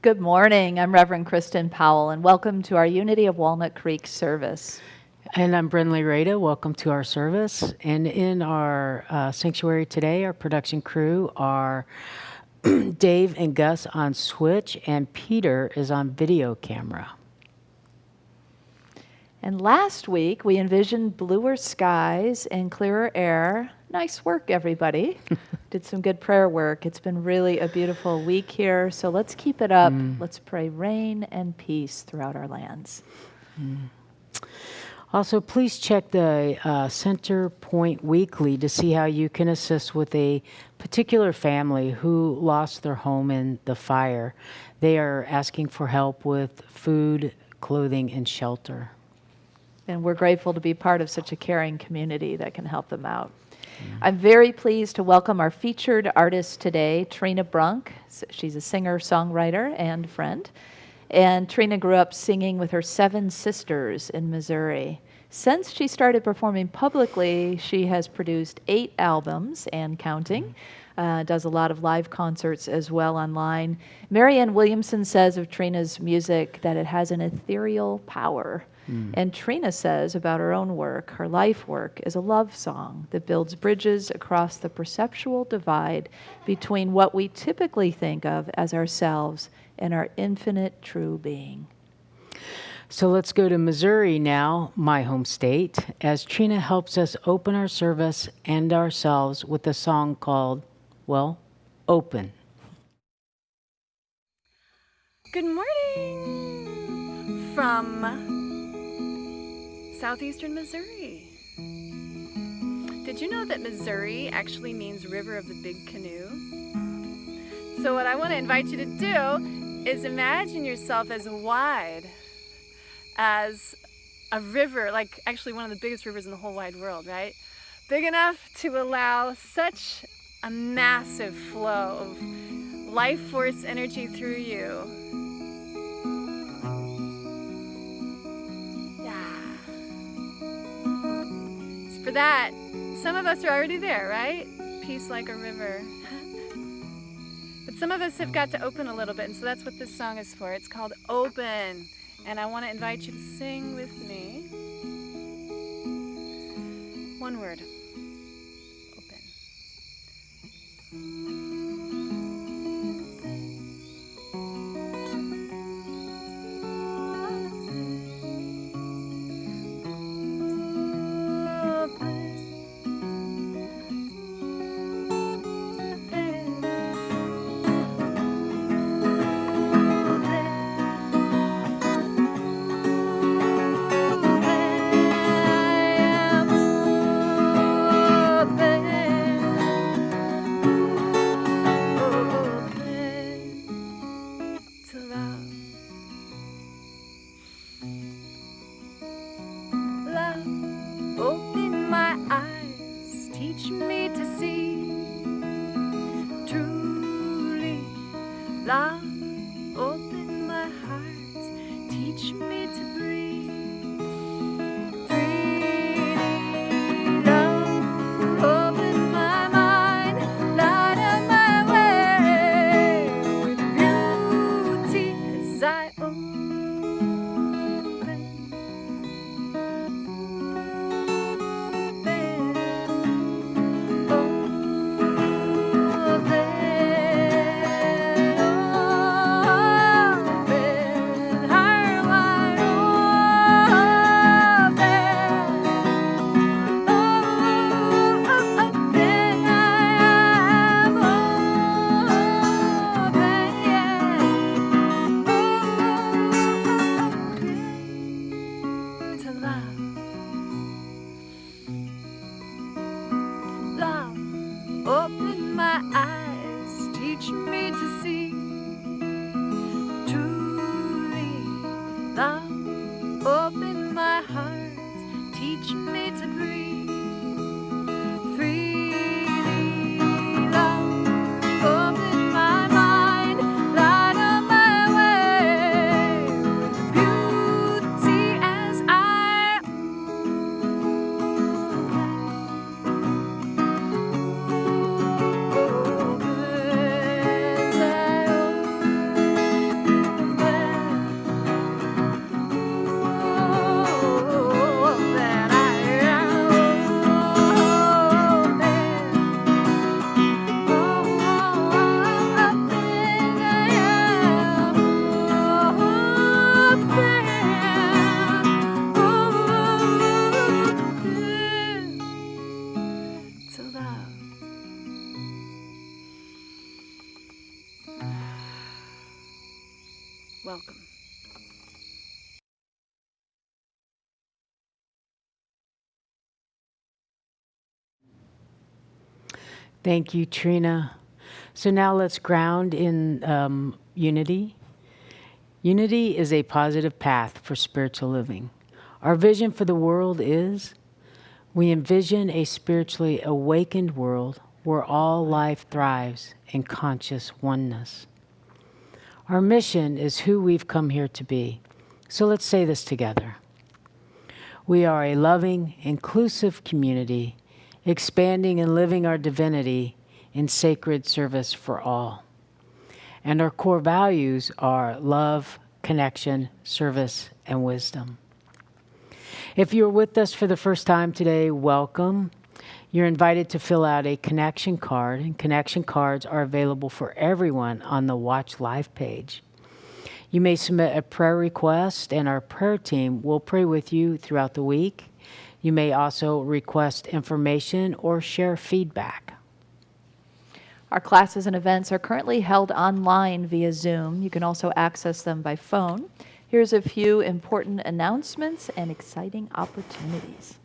Good morning. I'm Reverend Kristen Powell, and welcome to our Unity of Walnut Creek service. And I'm Brinley Rada. Welcome to our service. And in our sanctuary today, our production crew are Dave and Gus on switch, and Peter is on video camera. And last week, we envisioned bluer skies and clearer air. Nice work, everybody. Did some good prayer work. It's been really a beautiful week here, so let's keep it up. Let's pray rain and peace throughout our lands. Also, please check the Center Point Weekly to see how you can assist with a particular family who lost their home in the fire. They are asking for help with food, clothing, and shelter. And we're grateful to be part of such a caring community that can help them out. I'm very pleased to welcome our featured artist today, Trina Brunk. She's a singer, songwriter, and friend. And Trina grew up singing with her 7 sisters in Missouri. Since she started performing publicly, she has produced 8 albums and counting. Does a lot of live concerts as well online. Marianne Williamson says of Trina's music that it has an ethereal power. And Trina says about her own work, her life work is a love song that builds bridges across the perceptual divide between what we typically think of as ourselves and our infinite true being. So let's go to Missouri now, my home state, as Trina helps us open our service and ourselves with a song called, well, Open. Good morning from southeastern Missouri. Did you know that Missouri actually means river of the big canoe? So what I want to invite you to do is imagine yourself as wide as a river, like actually one of the biggest rivers in the whole wide world, right? Big enough to allow such a massive flow of life force energy through you. For that, some of us are already there, right? Peace like a river. But some of us have got to open a little bit, and so that's what this song is for. It's called Open, and I want to invite you to sing with me. One word. Open. Welcome. Thank you, Trina. So now let's ground in unity. Unity is a positive path for spiritual living. Our vision for the world is we envision a spiritually awakened world where all life thrives in conscious oneness. Our mission is who we've come here to be. So let's say this together. We are a loving, inclusive community, expanding and living our divinity in sacred service for all. And our core values are love, connection, service, and wisdom. If you're with us for the first time today, welcome. You're invited to fill out a connection card, and connection cards are available for everyone on the Watch Live page. You may submit a prayer request, and our prayer team will pray with you throughout the week. You may also request information or share feedback. Our classes and events are currently held online via Zoom. You can also access them by phone. Here's a few important announcements and exciting opportunities.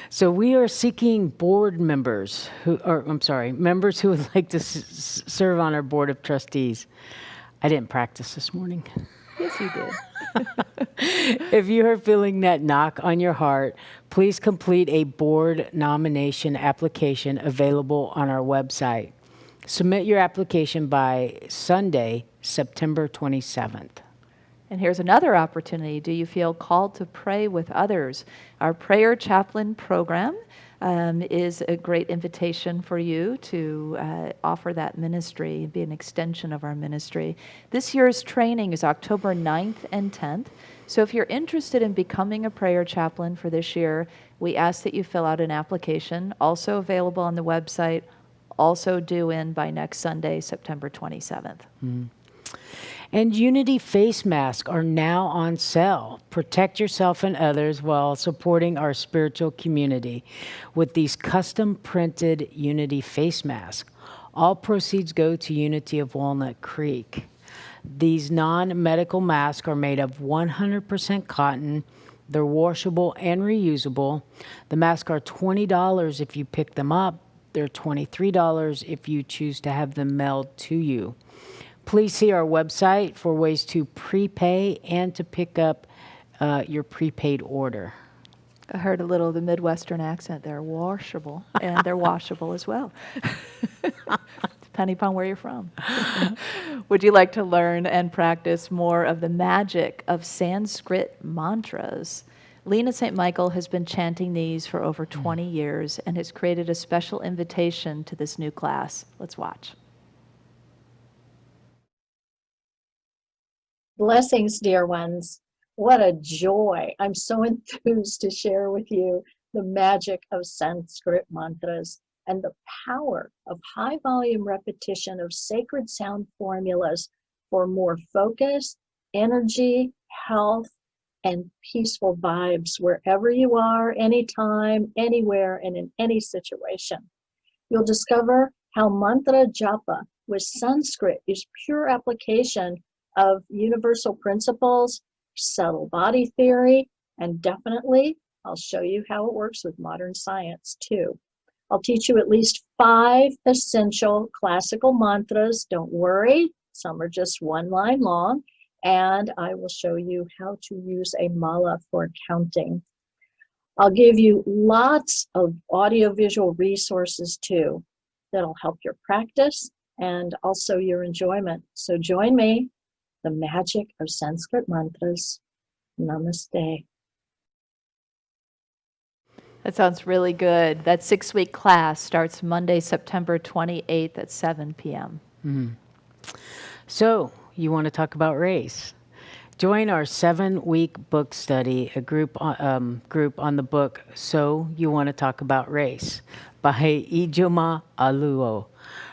So we are seeking board members members who would like to serve on our board of trustees. I didn't practice this morning. Yes, you did. If you are feeling that knock on your heart, please complete a board nomination application available on our website. Submit your application by Sunday, September 27th. And here's another opportunity. Do you feel called to pray with others? Our prayer chaplain program is a great invitation for you to offer that ministry, be an extension of our ministry. This year's training is October 9th and 10th. So if you're interested in becoming a prayer chaplain for this year, we ask that you fill out an application, also available on the website, also due in by next Sunday, September 27th. And Unity face masks are now on sale. Protect yourself and others while supporting our spiritual community with these custom printed Unity face masks. All proceeds go to Unity of Walnut Creek. These non-medical masks are made of 100% cotton. They're washable and reusable. The masks are $20 if you pick them up. They're $23 if you choose to have them mailed to you. Please see our website for ways to prepay and to pick up your prepaid order. I heard a little of the Midwestern accent there, washable, and they're washable as well, depending upon where you're from. Would you like to learn and practice more of the magic of Sanskrit mantras? Lena St. Michael has been chanting these for over 20 years and has created a special invitation to this new class. Let's watch. Blessings, dear ones. What a joy. I'm so enthused to share with you the magic of Sanskrit mantras and the power of high volume repetition of sacred sound formulas for more focus, energy, health, and peaceful vibes wherever you are, anytime, anywhere, and in any situation. You'll discover how mantra japa with Sanskrit is pure application of universal principles, subtle body theory, and definitely I'll show you how it works with modern science too. I'll teach you at least 5 essential classical mantras. Don't worry, some are just one line long, and I will show you how to use a mala for counting. I'll give you lots of audiovisual resources too that'll help your practice and also your enjoyment. So join me, the magic of Sanskrit mantras. Namaste. That sounds really good. That 6-week class starts Monday, September 28th at 7 p.m. So, you want to talk about race? Join our 7-week book study, a group on the book So You Want to Talk About Race by Ijoma Aluo.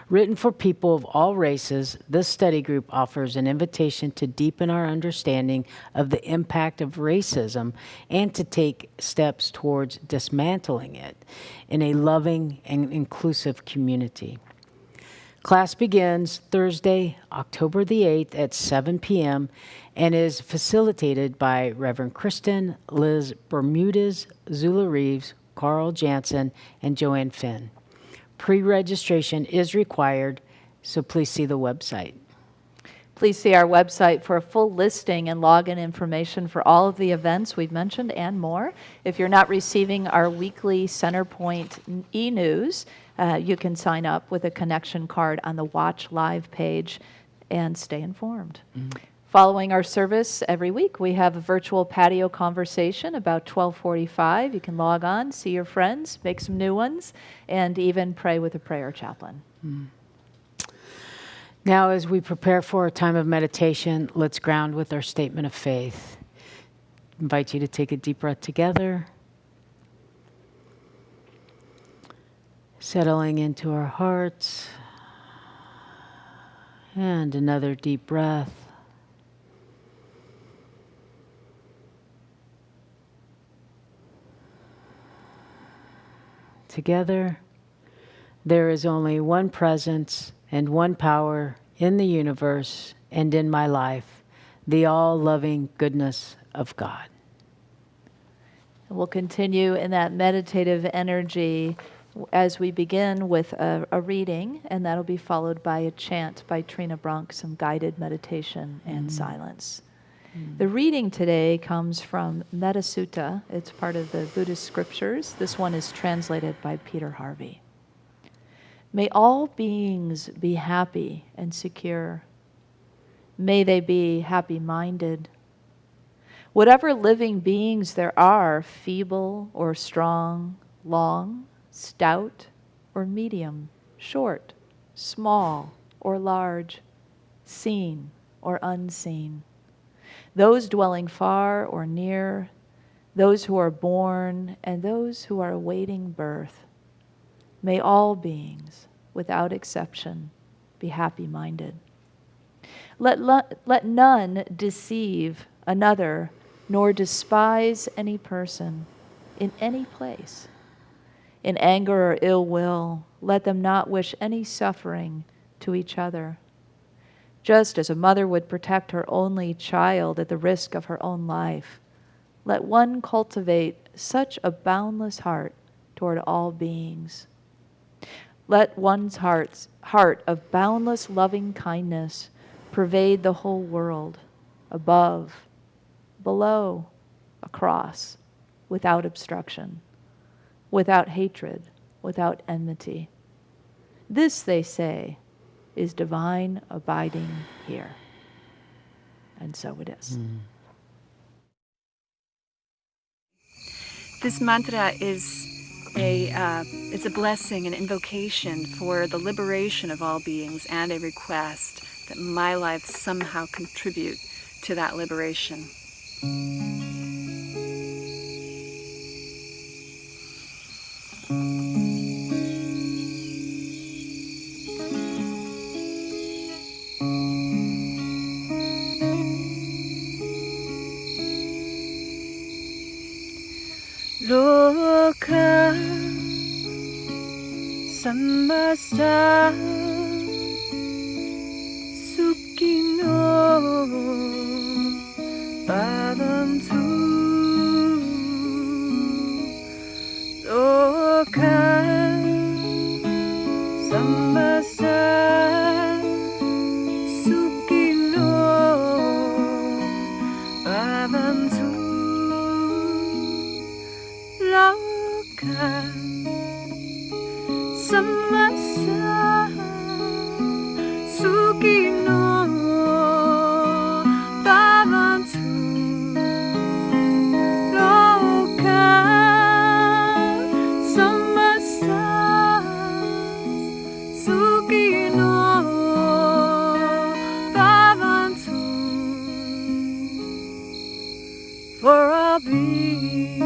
Written for people of all races, this study group offers an invitation to deepen our understanding of the impact of racism and to take steps towards dismantling it in a loving and inclusive community. Class begins Thursday, October the 8th at 7 p.m. and is facilitated by Reverend Kristen, Liz Bermudez, Zula Reeves, Carl Jansen, and Joanne Finn. Pre-registration is required, so please see the website. Please see our website for a full listing and login information for all of the events we've mentioned and more. If you're not receiving our weekly Centerpoint e-news, you can sign up with a connection card on the Watch Live page and stay informed. Following our service every week, we have a virtual patio conversation about 12:45. You can log on, see your friends, make some new ones, and even pray with a prayer chaplain. Now, as we prepare for a time of meditation, let's ground with our statement of faith. I invite you to take a deep breath together, settling into our hearts, and another deep breath. Together, there is only one presence and one power in the universe and in my life, the all-loving goodness of God. We'll continue in that meditative energy as we begin with a reading, and that'll be followed by a chant by Trina Brunk, some guided meditation and silence. The reading today comes from Metta Sutta. It's part of the Buddhist scriptures. This one is translated by Peter Harvey. May all beings be happy and secure. May they be happy-minded. Whatever living beings there are, feeble or strong, long, stout or medium, short, small or large, seen or unseen, those dwelling far or near, those who are born and those who are awaiting birth, may all beings, without exception, be happy-minded. Let none deceive another, nor despise any person in any place. In anger or ill will, let them not wish any suffering to each other. Just as a mother would protect her only child at the risk of her own life, let one cultivate such a boundless heart toward all beings. Let one's heart of boundless loving kindness pervade the whole world, above, below, across, without obstruction, without hatred, without enmity. This, they say, is divine abiding here. And so it is. This mantra is it's a blessing, an invocation for the liberation of all beings, and a request that my life somehow contribute to that liberation. Loka Samasta Sukhino Bhavantu Loka Samasta Sukhino Bhavantu Samasta Sukhino Bhavantu Loka Samasta Sukhino Bhavantu. For all beings,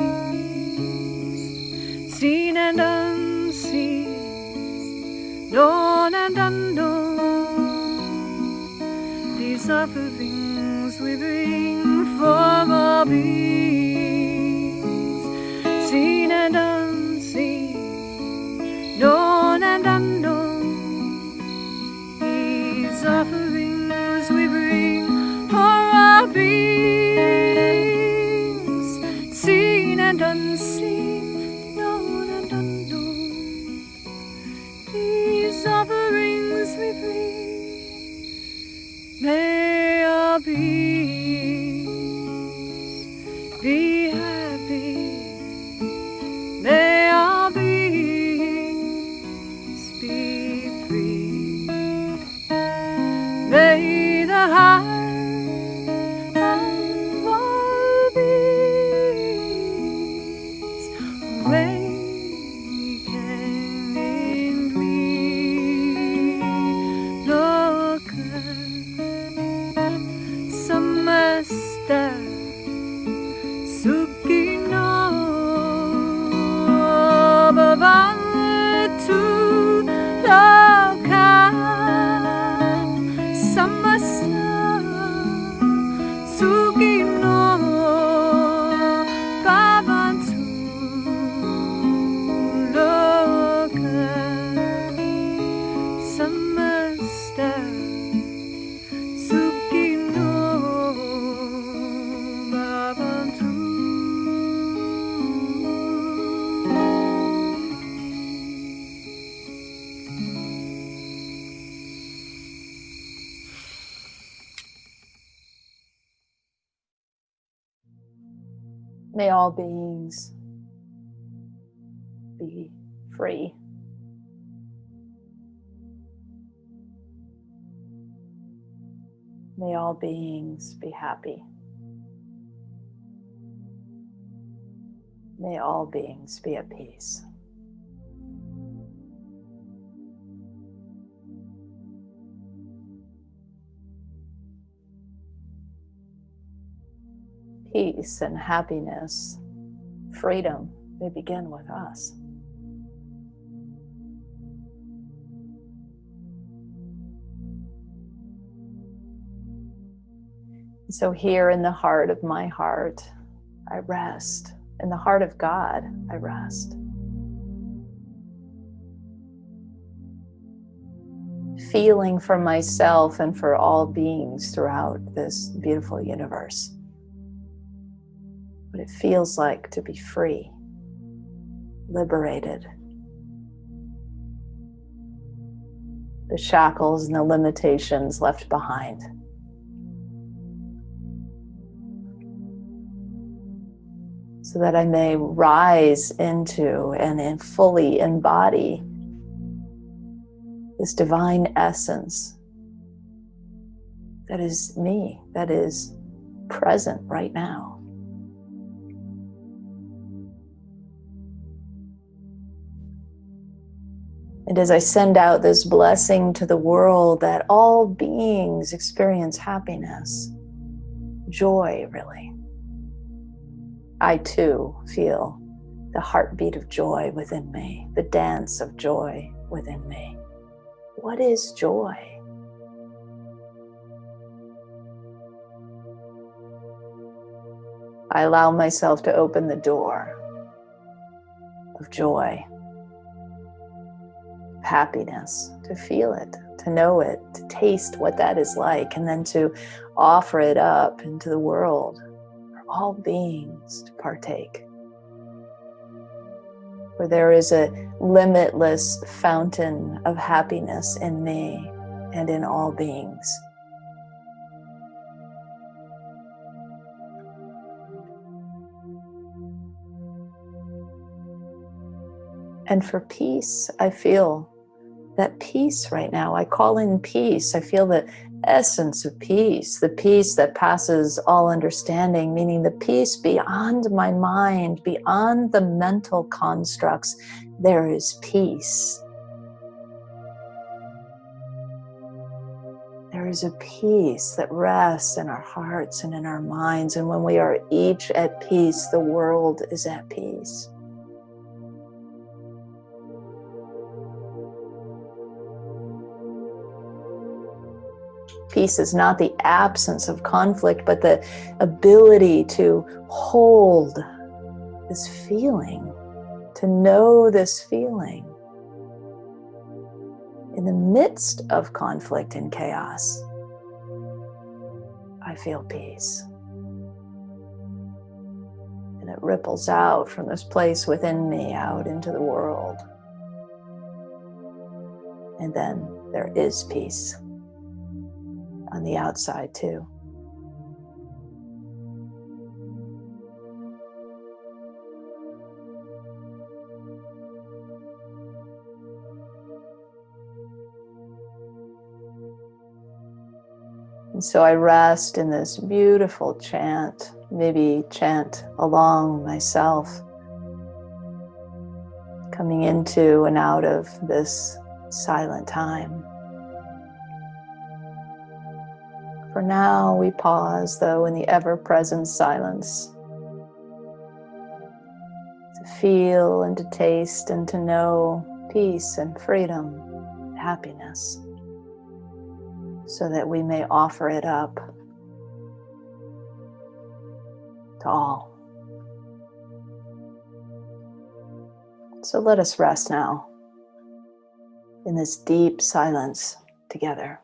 seen and unseen, known and unknown, these offerings we bring for all beings, seen and unseen, known and unknown, these offerings we bring for all beings, seen and unseen, known and unknown. These offerings we bring. May all beings be happy. May all beings be free. May the heart of all beings awaken in me. Loka Samasta Sukhino Bhavantu Loka Samasta Sukhino Bhavantu Loka Samasta Sukhino Bhavantu. May all beings be free. May all beings be happy. May all beings be at peace. Peace and happiness, freedom, they begin with us. So here in the heart of my heart, I rest. In the heart of God, I rest. Feeling for myself and for all beings throughout this beautiful universe what it feels like to be free, liberated. The shackles and the limitations left behind. So that I may rise into and fully embody this divine essence that is me, that is present right now. And as I send out this blessing to the world that all beings experience happiness, joy, really, I too feel the heartbeat of joy within me, the dance of joy within me. What is joy? I allow myself to open the door of joy, of happiness, to feel it, to know it, to taste what that is like, and then to offer it up into the world for all beings to partake. For there is a limitless fountain of happiness in me and in all beings. And for peace, I feel that peace right now. I call in peace. I feel the essence of peace, the peace that passes all understanding, meaning the peace beyond my mind, beyond the mental constructs. There is peace. There is a peace that rests in our hearts and in our minds. And when we are each at peace, the world is at peace. Peace is not the absence of conflict, but the ability to hold this feeling, to know this feeling. In the midst of conflict and chaos, I feel peace. And it ripples out from this place within me out into the world. And then there is peace on the outside too. And so I rest in this beautiful chant, maybe chant along myself, coming into and out of this silent time. For now, we pause, though, in the ever-present silence to feel and to taste and to know peace and freedom, happiness, so that we may offer it up to all. So let us rest now in this deep silence together.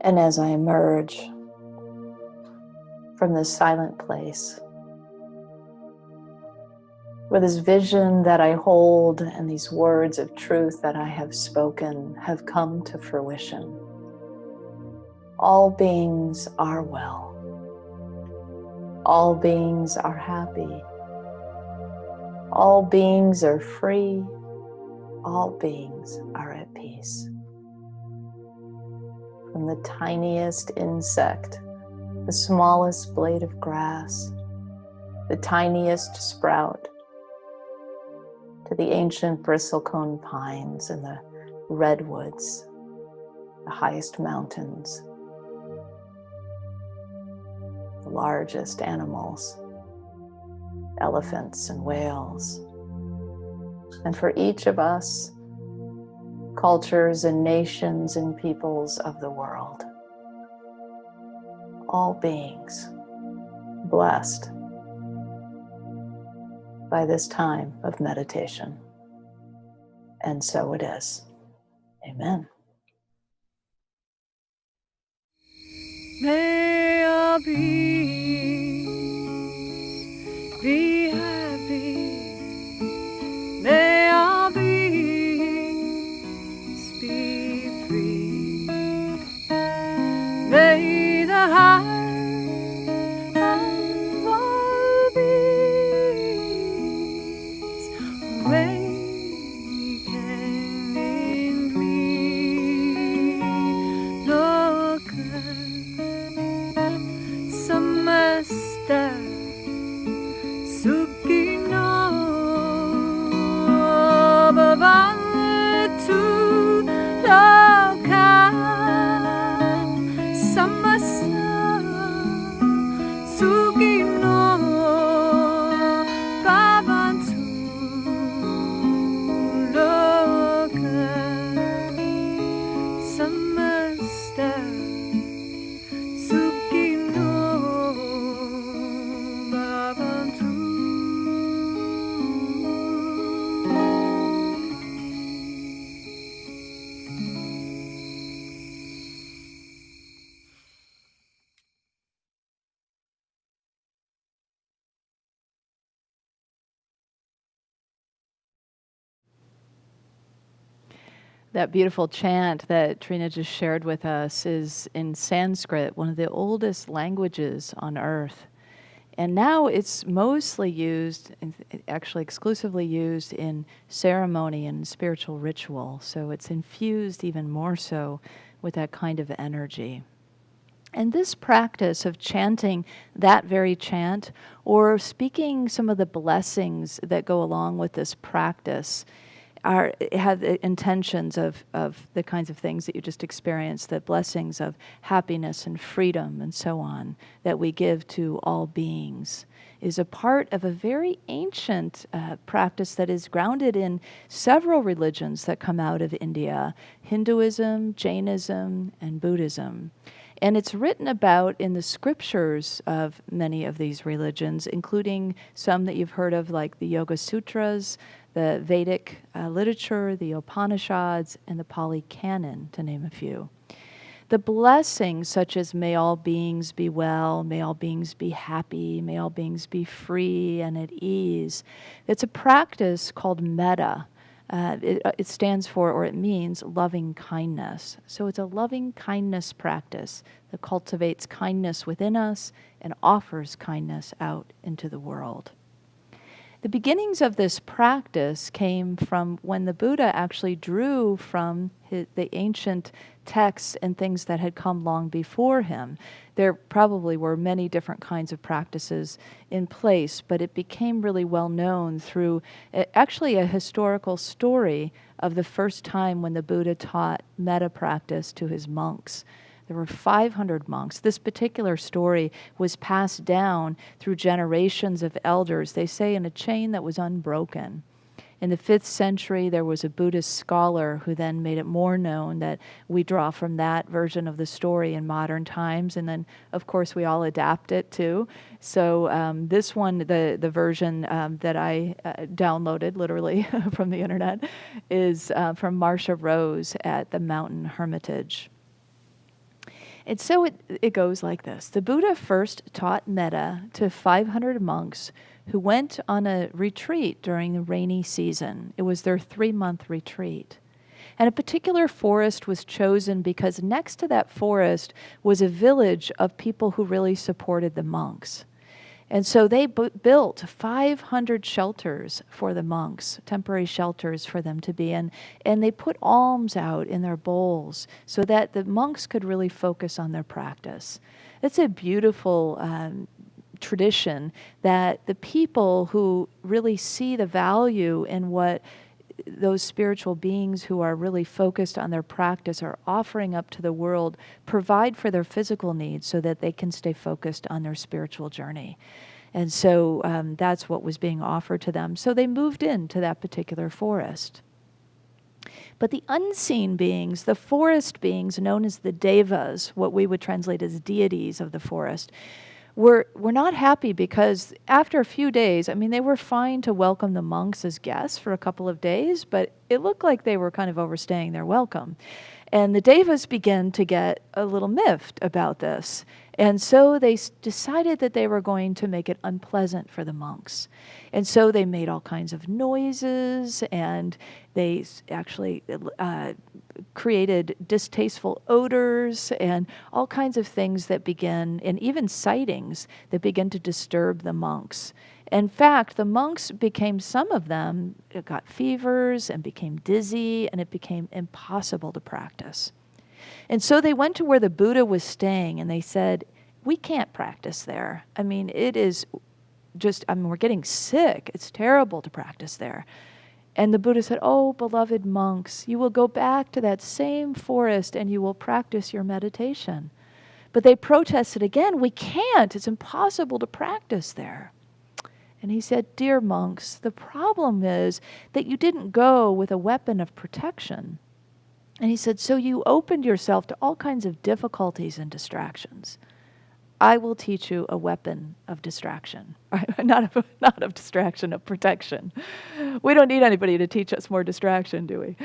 And as I emerge from this silent place, where this vision that I hold and these words of truth that I have spoken have come to fruition, all beings are well. All beings are happy. All beings are free. All beings are at peace. From the tiniest insect, the smallest blade of grass, the tiniest sprout, to the ancient bristlecone pines and the redwoods, the highest mountains, the largest animals, elephants and whales. And for each of us, cultures and nations and peoples of the world, all beings blessed by this time of meditation. And so it is. Amen. May all beings be happy. May all beings be free. May the heart of all beings awaken in me. Loka, Samasta, Sukhino, Bhavantu, Loka, Samasta, Sukhino, Bhavantu, Loka, Samasta, Sukhino, Bhavantu. That beautiful chant that Trina just shared with us is in Sanskrit, one of the oldest languages on earth. And now it's mostly used, actually exclusively used in ceremony and spiritual ritual. So it's infused even more so with that kind of energy. And this practice of chanting that very chant or speaking some of the blessings that go along with this practice have the intentions of the kinds of things that you just experienced, the blessings of happiness and freedom and so on that we give to all beings, is a part of a very ancient practice that is grounded in several religions that come out of India: Hinduism, Jainism, and Buddhism. And it's written about in the scriptures of many of these religions, including some that you've heard of, like the Yoga Sutras, the Vedic literature, the Upanishads, and the Pali Canon, to name a few. The blessings such as may all beings be well, may all beings be happy, may all beings be free and at ease. It's a practice called metta. It stands for, or it means, loving kindness. So it's a loving kindness practice that cultivates kindness within us and offers kindness out into the world. The beginnings of this practice came from when the Buddha actually drew from the ancient texts and things that had come long before him. There probably were many different kinds of practices in place, but it became really well known through actually a historical story of the first time when the Buddha taught metta practice to his monks. There were 500 monks. This particular story was passed down through generations of elders, they say in a chain that was unbroken. In the 5th century, there was a Buddhist scholar who then made it more known that we draw from that version of the story in modern times. And then, of course, we all adapt it too. So this one, the version that I downloaded literally from the internet, is from Marcia Rose at the Mountain Hermitage. And so it goes like this. The Buddha first taught metta to 500 monks who went on a retreat during the rainy season. It was their 3-month retreat. And a particular forest was chosen because next to that forest was a village of people who really supported the monks. And so they built 500 shelters for the monks, temporary shelters for them to be in, and they put alms out in their bowls so that the monks could really focus on their practice. It's a beautiful tradition that the people who really see the value in what those spiritual beings who are really focused on their practice are offering up to the world provide for their physical needs so that they can stay focused on their spiritual journey. And so that's what was being offered to them. So they moved into that particular forest. But the unseen beings, the forest beings known as the devas, what we would translate as deities of the forest, were not happy because after a few days, I mean, they were fine to welcome the monks as guests for a couple of days, but it looked like they were kind of overstaying their welcome. And the devas began to get a little miffed about this. And so they decided that they were going to make it unpleasant for the monks. And so they made all kinds of noises, and they actually created distasteful odors and all kinds of things that began, and even sightings that began to disturb the monks. In fact, the monks became, some of them got fevers and became dizzy, and it became impossible to practice. And so they went to where the Buddha was staying, and they said, we can't practice there. I mean, it is just, I mean, we're getting sick. It's terrible to practice there. And the Buddha said, oh, beloved monks, you will go back to that same forest and you will practice your meditation. But they protested again, we can't. It's impossible to practice there. And he said, dear monks, the problem is that you didn't go with a weapon of protection. And he said, so you opened yourself to all kinds of difficulties and distractions. I will teach you a weapon of distraction, not of distraction, of protection. We don't need anybody to teach us more distraction, do we?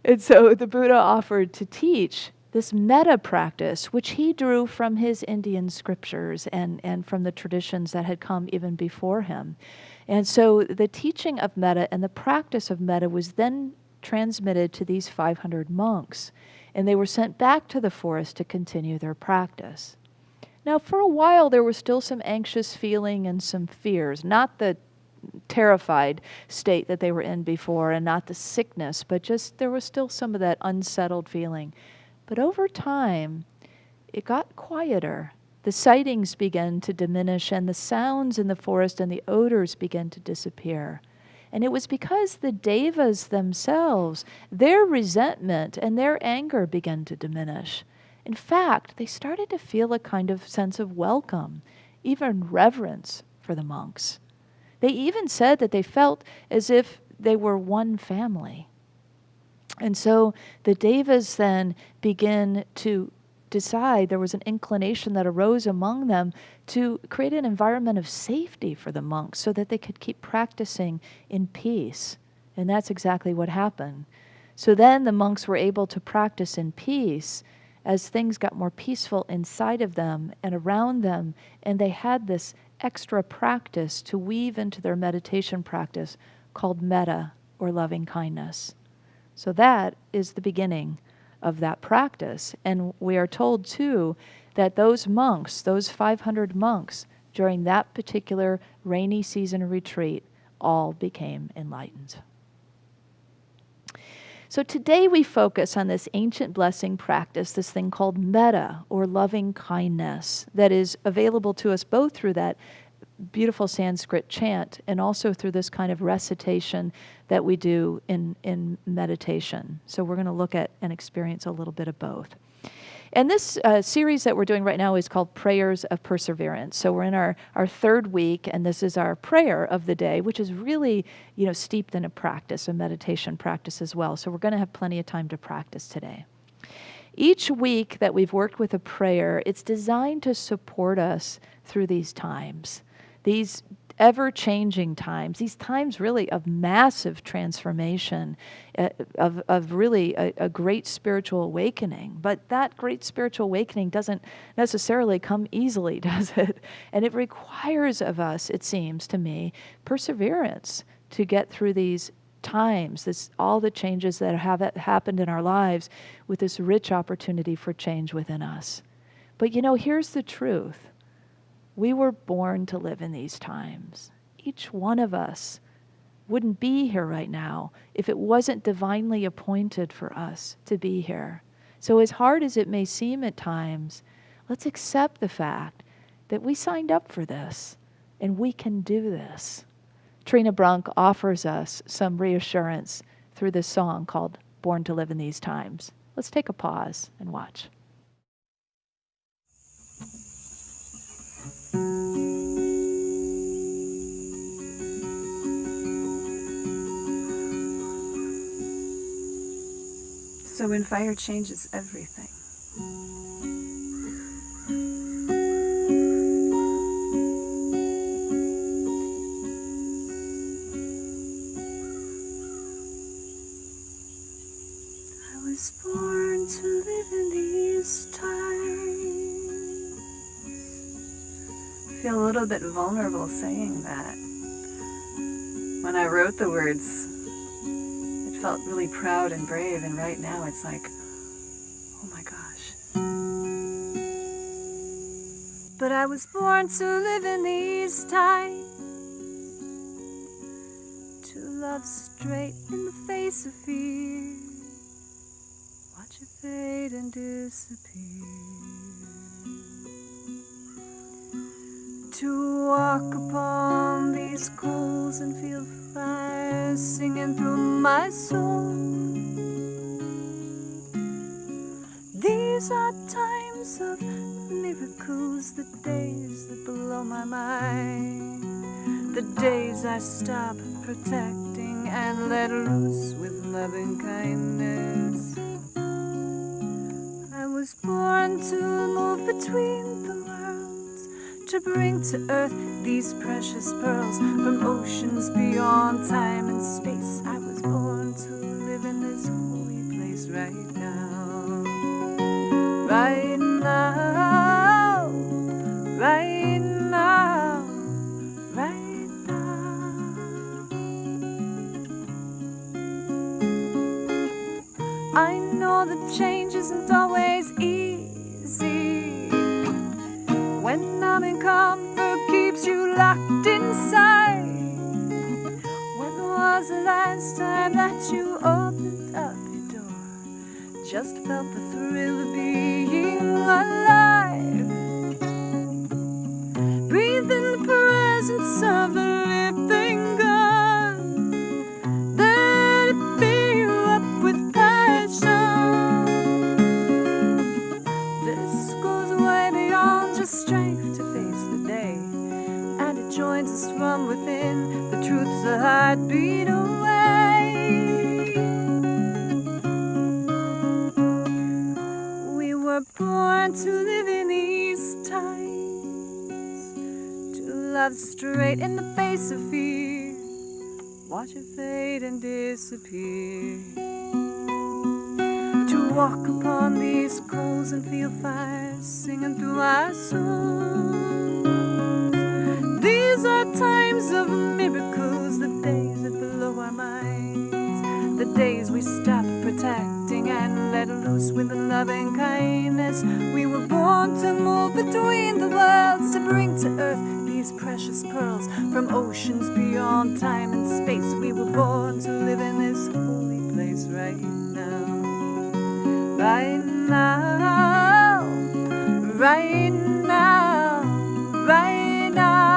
And so the Buddha offered to teach this metta practice, which he drew from his Indian scriptures and from the traditions that had come even before him. And so the teaching of metta and the practice of metta was then transmitted to these 500 monks, and they were sent back to the forest to continue their practice. Now, for a while, there was still some anxious feeling and some fears, not the terrified state that they were in before and not the sickness, but just there was still some of that unsettled feeling. But over time, it got quieter. The sightings began to diminish, and the sounds in the forest and the odors began to disappear. And it was because the devas themselves, their resentment and their anger began to diminish. In fact, they started to feel a kind of sense of welcome, even reverence for the monks. They even said that they felt as if they were one family. And so the devas then begin to decide, there was an inclination that arose among them to create an environment of safety for the monks so that they could keep practicing in peace. And that's exactly what happened. So then the monks were able to practice in peace as things got more peaceful inside of them and around them, and they had this extra practice to weave into their meditation practice called metta, or loving kindness. So that is the beginning of that practice. And we are told, too, that those monks, those 500 monks, during that particular rainy season retreat, all became enlightened. So today we focus on this ancient blessing practice, this thing called metta, or loving kindness, that is available to us both through that beautiful Sanskrit chant and also through this kind of recitation that we do in meditation. So we're going to look at and experience a little bit of both. And this series that we're doing right now is called Prayers of Perseverance. So we're in our third week, and this is our prayer of the day, which is really, steeped in a practice, a meditation practice as well. So we're going to have plenty of time to practice today. Each week that we've worked with a prayer, it's designed to support us through these times, these ever-changing times, these times really of massive transformation, of really a great spiritual awakening. But that great spiritual awakening doesn't necessarily come easily, does it? And it requires of us, it seems to me, perseverance to get through these times, all the changes that have happened in our lives with this rich opportunity for change within us. But here's the truth. We were born to live in these times. Each one of us wouldn't be here right now if it wasn't divinely appointed for us to be here. So as hard as it may seem at times, let's accept the fact that we signed up for this and we can do this. Trina Brunk offers us some reassurance through this song called Born to Live in These Times. Let's take a pause and watch. So when fire changes everything, I was born to live in these times. I feel a little bit vulnerable saying that. When I wrote the words, it felt really proud and brave, and right now it's like, oh my gosh. But I was born to live in these times, to love straight in the face of fear, watch it fade and disappear, to walk upon these coals and feel fire singing through my soul. These are times of miracles, the days that blow my mind, the days I stop protecting and let loose with loving kindness. I was born to move between the worlds, to bring to earth these precious pearls from oceans beyond time and space. I was born to live in this holy place right now, right now, right now, right now. I know that change isn't always easy. When numbing comfort keeps you locked inside. When was the last time that you opened up your door? Just felt the thrill of being alive. Breathe in the presence of the living God. Let it fill you up with passion. This goes way beyond just strength to face the day, and it joins us from within. The truth's a heartbeat away. We were born to live in these times, to love straight in the face of fear, watch it fade and disappear, to walk upon these coals and feel fire singing through our souls. These are times of miracles, the days that blow our minds, the days we stop protecting and let loose with loving kindness. We were born to move between the worlds, to bring to earth these precious pearls from oceans beyond time and space. We were born to live in this holy place right now, right now, right now, right now,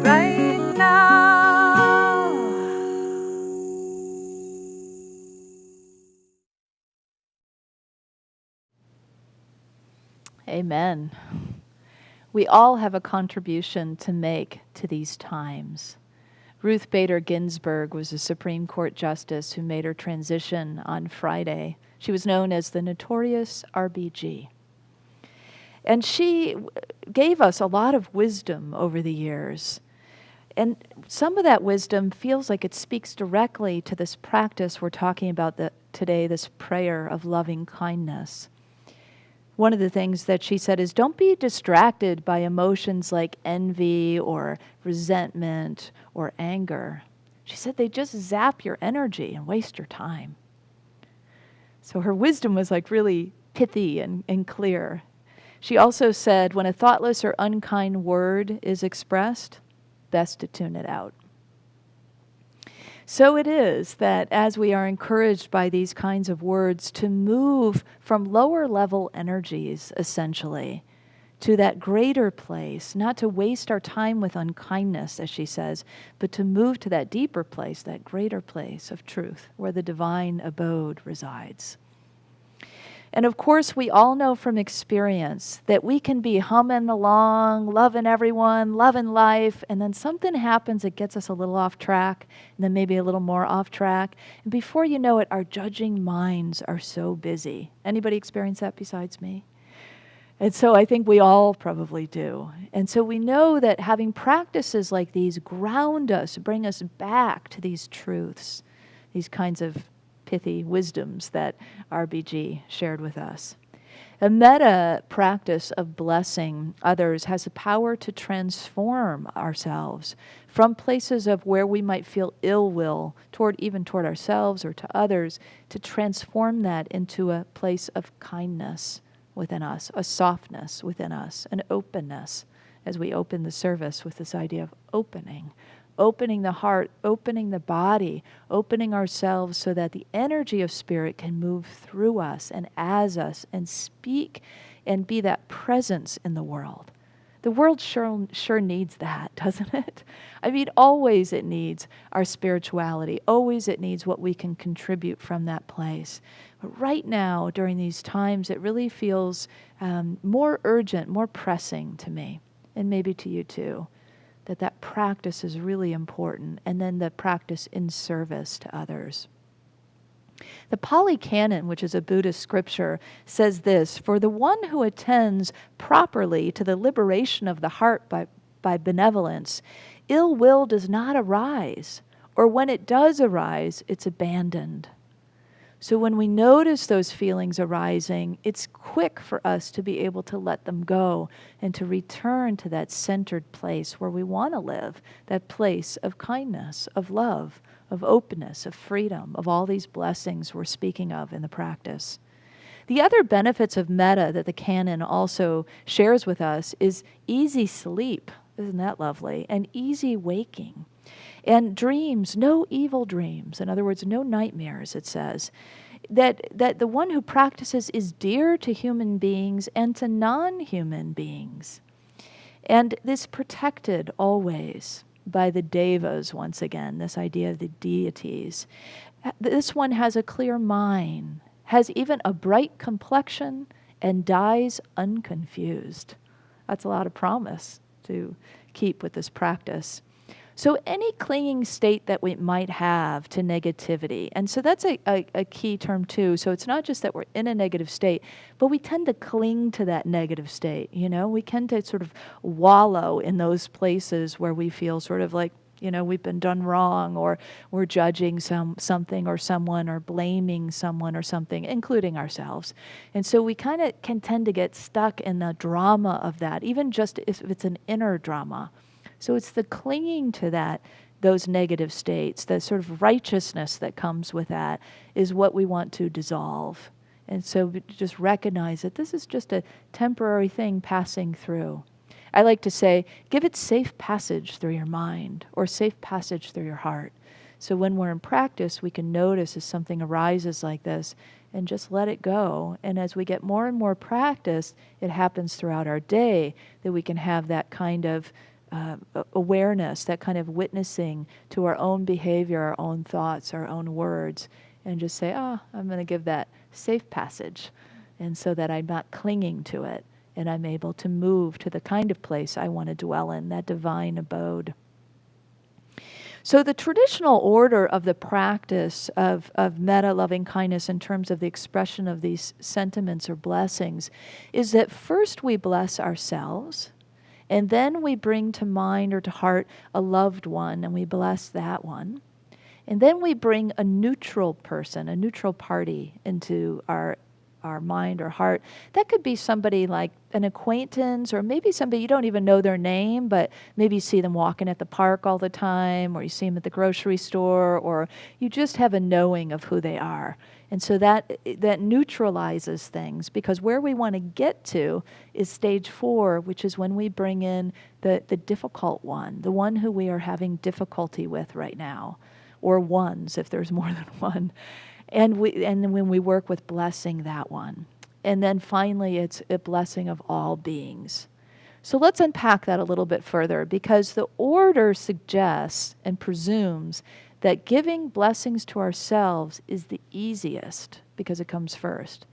right now. Amen. We all have a contribution to make to these times. Ruth Bader Ginsburg was a Supreme Court justice who made her transition on Friday. She was known as the notorious RBG. And she gave us a lot of wisdom over the years. And some of that wisdom feels like it speaks directly to this practice we're talking about today, this prayer of loving kindness. One of the things that she said is, don't be distracted by emotions like envy or resentment or anger. She said they just zap your energy and waste your time. So her wisdom was like really pithy and clear. She also said, when a thoughtless or unkind word is expressed, best to tune it out. So it is that as we are encouraged by these kinds of words to move from lower level energies, essentially, to that greater place, not to waste our time with unkindness, as she says, but to move to that deeper place, that greater place of truth, where the divine abode resides. And of course, we all know from experience that we can be humming along, loving everyone, loving life, and then something happens that gets us a little off track, and then maybe a little more off track. And before you know it, our judging minds are so busy. Anybody experience that besides me? And so I think we all probably do. And so we know that having practices like these ground us, bring us back to these truths, these kinds of pithy wisdoms that RBG shared with us. A metta practice of blessing others has the power to transform ourselves from places of where we might feel ill will toward ourselves or to others, to transform that into a place of kindness within us, a softness within us, an openness, as we open the service with this idea of opening the heart, opening the body, opening ourselves so that the energy of spirit can move through us and as us and speak and be that presence in the world. The world sure needs that, doesn't it? I mean, always it needs our spirituality. Always it needs what we can contribute from that place. But right now, during these times, it really feels more urgent, more pressing to me, and maybe to you too, that practice is really important, and then the practice in service to others. The Pali Canon, which is a Buddhist scripture, says this: "For the one who attends properly to the liberation of the heart by benevolence, ill will does not arise, or when it does arise, it's abandoned." So when we notice those feelings arising, it's quick for us to be able to let them go and to return to that centered place where we want to live, that place of kindness, of love, of openness, of freedom, of all these blessings we're speaking of in the practice. The other benefits of metta that the canon also shares with us is easy sleep. Isn't that lovely? And easy waking. And dreams, no evil dreams. In other words, no nightmares, it says. That the one who practices is dear to human beings and to non-human beings. And this protected always by the devas, once again, this idea of the deities. This one has a clear mind, has even a bright complexion, and dies unconfused. That's a lot of promise to keep with this practice. So any clinging state that we might have to negativity, and so that's a key term too. So it's not just that we're in a negative state, but we tend to cling to that negative state, you know? We tend to sort of wallow in those places where we feel sort of like, you know, we've been done wrong, or we're judging something or someone, or blaming someone or something, including ourselves. And so we kind of can tend to get stuck in the drama of that, even just if it's an inner drama. So it's the clinging to those negative states, the sort of righteousness that comes with that, is what we want to dissolve. And so just recognize that this is just a temporary thing passing through. I like to say, give it safe passage through your mind, or safe passage through your heart. So when we're in practice, we can notice as something arises like this and just let it go. And as we get more and more practice, it happens throughout our day that we can have that kind of awareness, that kind of witnessing to our own behavior, our own thoughts, our own words, and just say, I'm going to give that safe passage, and so that I'm not clinging to it, and I'm able to move to the kind of place I want to dwell in, that divine abode. So the traditional order of the practice of metta, loving kindness, in terms of the expression of these sentiments or blessings, is that first we bless ourselves, and then we bring to mind or to heart a loved one, and we bless that one. And then we bring a neutral person, a neutral party into our mind or heart. That could be somebody like an acquaintance, or maybe somebody you don't even know their name, but maybe you see them walking at the park all the time, or you see them at the grocery store, or you just have a knowing of who they are. And so that neutralizes things, because where we want to get to is stage 4, which is when we bring in the difficult one, the one who we are having difficulty with right now, or ones if there's more than one. And then when we work with blessing that one. And then finally, it's a blessing of all beings. So let's unpack that a little bit further, because the order suggests and presumes that giving blessings to ourselves is the easiest because it comes first.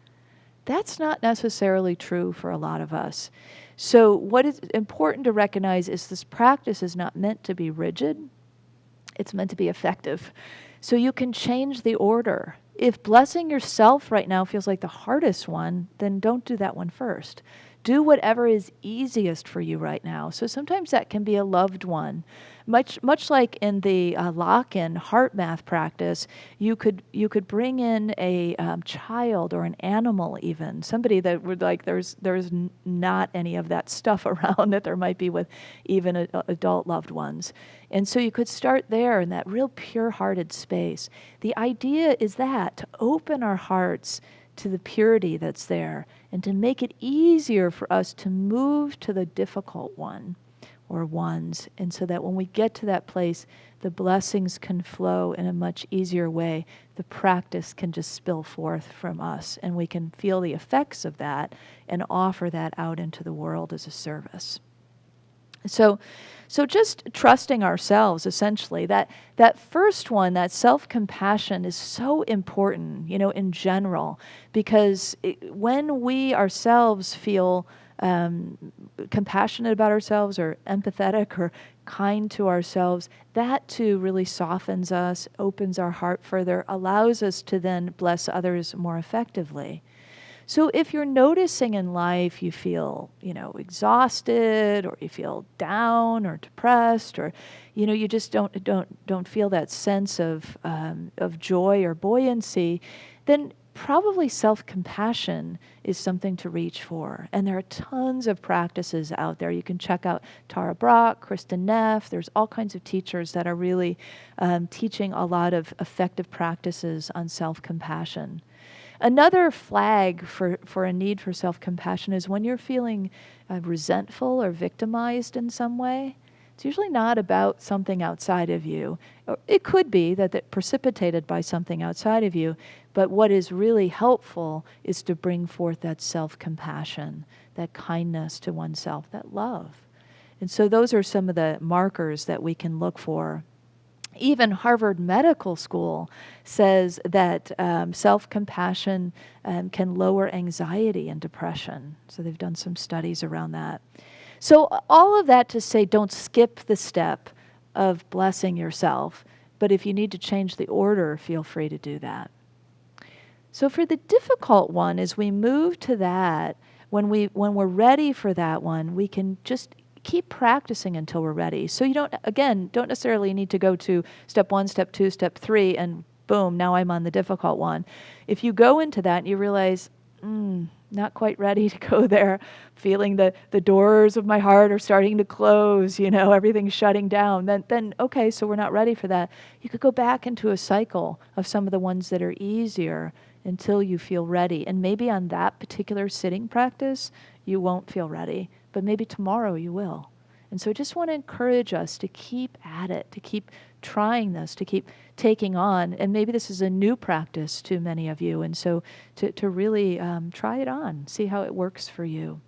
That's not necessarily true for a lot of us. So what is important to recognize is this practice is not meant to be rigid. It's meant to be effective. So you can change the order. If blessing yourself right now feels like the hardest one, then don't do that one first. Do whatever is easiest for you right now. So sometimes that can be a loved one. Much like in the lock-in heart math practice, you could bring in a child or an animal, even somebody that would like there's not any of that stuff around that there might be with even adult loved ones. And so you could start there in that real pure-hearted space. The idea is that to open our hearts to the purity that's there and to make it easier for us to move to the difficult one or ones. And so that when we get to that place, the blessings can flow in a much easier way. The practice can just spill forth from us, and we can feel the effects of that and offer that out into the world as a service. So just trusting ourselves, essentially, that first one, that self-compassion, is so important, in general, because when we ourselves feel compassionate about ourselves or empathetic or kind to ourselves, that too really softens us, opens our heart further, allows us to then bless others more effectively. So if you're noticing in life you feel, exhausted, or you feel down or depressed, or, you just don't feel that sense of joy or buoyancy, then probably self-compassion is something to reach for. And there are tons of practices out there. You can check out Tara Brach, Kristen Neff. There's all kinds of teachers that are really teaching a lot of effective practices on self-compassion. Another flag for a need for self-compassion is when you're feeling resentful or victimized in some way. It's usually not about something outside of you. It could be that it's precipitated by something outside of you, but what is really helpful is to bring forth that self-compassion, that kindness to oneself, that love. And so those are some of the markers that we can look for. Even Harvard Medical School says that self-compassion can lower anxiety and depression. So they've done some studies around that. So all of that to say, don't skip the step of blessing yourself, but if you need to change the order, feel free to do that. So for the difficult one, as we move to that, when we're ready for that one, we can just keep practicing until we're ready. So you don't necessarily need to go to step 1, step 2, step 3, and boom, now I'm on the difficult one. If you go into that and you realize, not quite ready to go there, feeling the doors of my heart are starting to close, everything's shutting down, then okay, so we're not ready for that. You could go back into a cycle of some of the ones that are easier until you feel ready. And maybe on that particular sitting practice, you won't feel ready, but maybe tomorrow you will. And so I just want to encourage us to keep at it, to keep trying this, to keep taking on. And maybe this is a new practice to many of you. And so to really try it on, see how it works for you.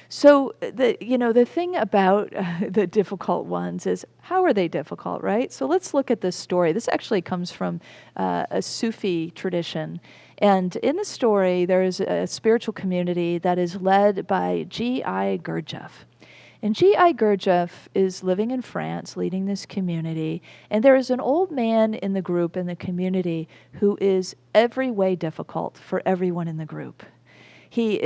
So the thing about the difficult ones is, how are they difficult, right? So let's look at this story. This actually comes from a Sufi tradition. And in the story, there is a spiritual community that is led by G.I. Gurdjieff. And G.I. Gurdjieff is living in France, leading this community. And there is an old man in the group, in the community, who is every way difficult for everyone in the group. He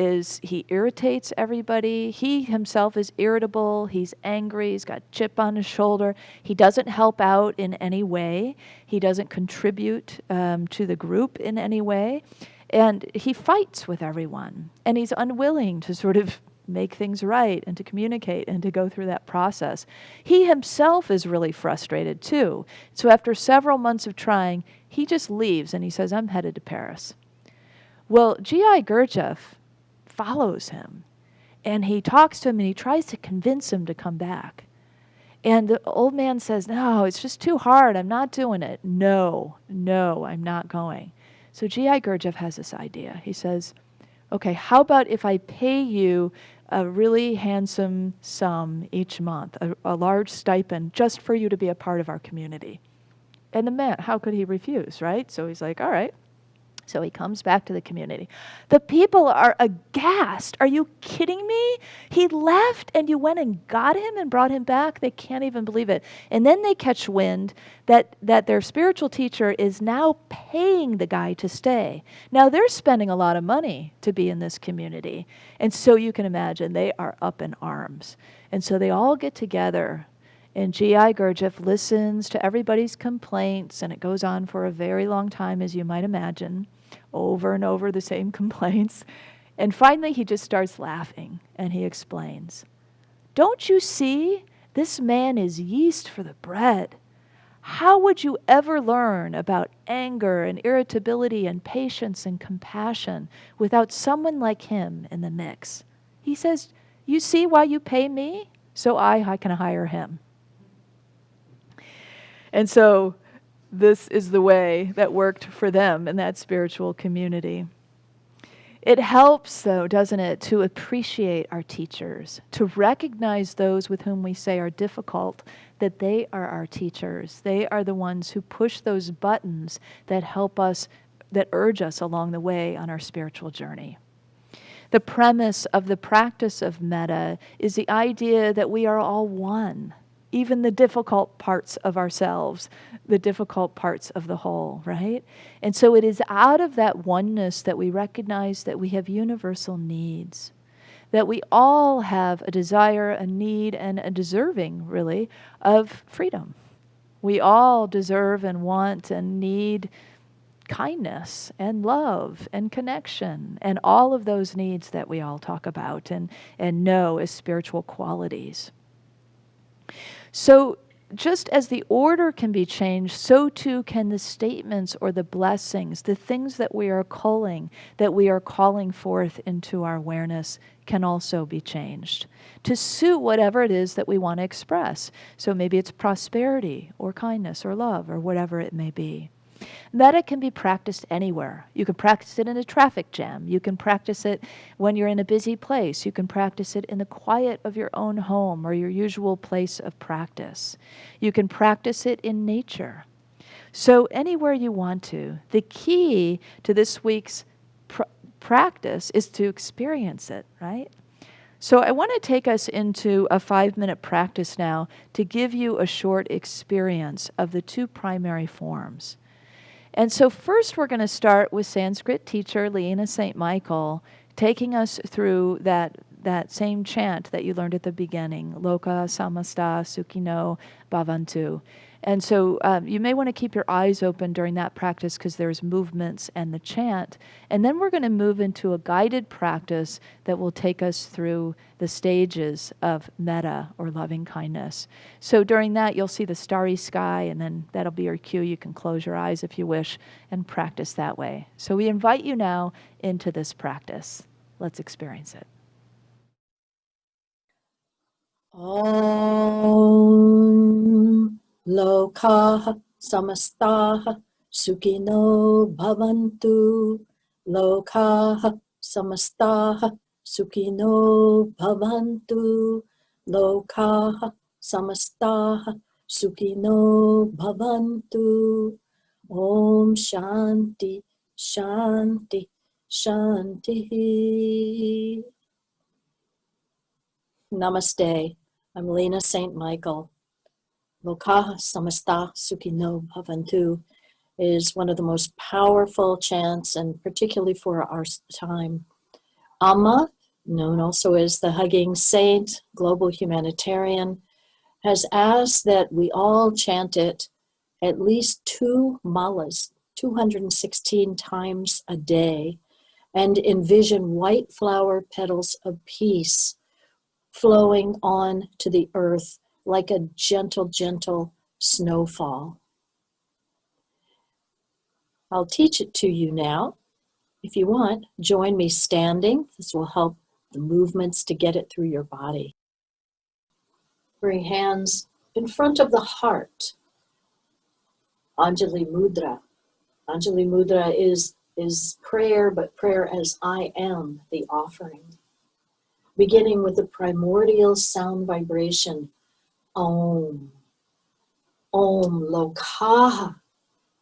irritates everybody. He himself is irritable. He's angry. He's got a chip on his shoulder. He doesn't help out in any way. He doesn't contribute to the group in any way. And he fights with everyone. And he's unwilling to sort of make things right and to communicate and to go through that process. He himself is really frustrated too. So after several months of trying, he just leaves and he says, I'm headed to Paris. Well, G.I. Gurdjieff follows him, and he talks to him, and he tries to convince him to come back. And the old man says, no, it's just too hard. I'm not doing it. No, I'm not going. So G.I. Gurdjieff has this idea. He says, okay, how about if I pay you a really handsome sum each month, a large stipend, just for you to be a part of our community? And the man, how could he refuse, right? So he's like, all right. So he comes back to the community. The people are aghast. Are you kidding me? He left and you went and got him and brought him back? They can't even believe it. And then they catch wind that their spiritual teacher is now paying the guy to stay. Now they're spending a lot of money to be in this community. And so you can imagine they are up in arms. And so they all get together. And G.I. Gurdjieff listens to everybody's complaints, and it goes on for a very long time, as you might imagine, over and over the same complaints. And finally, he just starts laughing, and he explains, don't you see? This man is yeast for the bread. How would you ever learn about anger and irritability and patience and compassion without someone like him in the mix? He says, you see why you pay me? So I can hire him. And so this is the way that worked for them in that spiritual community. It helps, though, doesn't it, to appreciate our teachers, to recognize those with whom we say are difficult, that they are our teachers. They are the ones who push those buttons that help us, that urge us along the way on our spiritual journey. The premise of the practice of metta is the idea that we are all one. Even the difficult parts of ourselves, the difficult parts of the whole, right? And so it is out of that oneness that we recognize that we have universal needs, that we all have a desire, a need, and a deserving, really, of freedom. We all deserve and want and need kindness and love and connection and all of those needs that we all talk about and know as spiritual qualities. So just as the order can be changed, so too can the statements or the blessings, the things that we are calling forth into our awareness can also be changed to suit whatever it is that we want to express. So maybe it's prosperity or kindness or love or whatever it may be. Metta can be practiced anywhere. You can practice it in a traffic jam. You can practice it when you're in a busy place. You can practice it in the quiet of your own home or your usual place of practice. You can practice it in nature. So anywhere you want to. The key to this week's practice is to experience it, right? So I want to take us into a 5-minute practice now to give you a short experience of the two primary forms. And so first we're going to start with Sanskrit teacher Leena St. Michael taking us through that same chant that you learned at the beginning, Loka, Samasta, Sukhino, Bhavantu. And so you may want to keep your eyes open during that practice because there's movements and the chant. And then we're going to move into a guided practice that will take us through the stages of metta or loving kindness. So during that, you'll see the starry sky, and then that'll be your cue. You can close your eyes if you wish and practice that way. So we invite you now into this practice. Let's experience it. Om Loka Samasta Sukhino Bhavantu. Loka Samasta Sukhino Bhavantu. Loka Samasta Sukhino Bhavantu. Om Shanti Shanti Shanti. Namaste. I'm Leena St. Michael. Loka Samasta Sukhino Bhavantu is one of the most powerful chants, and particularly for our time. Amma, known also as the Hugging Saint, global humanitarian, has asked that we all chant it at least 2 malas, 216 times a day, and envision white flower petals of peace flowing on to the earth like a gentle, gentle snowfall. I'll teach it to you now. If you want, join me standing. This will help the movements to get it through your body. Bring hands In front of the heart, Anjali Mudra. Anjali Mudra is prayer, but prayer as I am, the offering. Beginning with the primordial sound vibration, Om. Om Loka,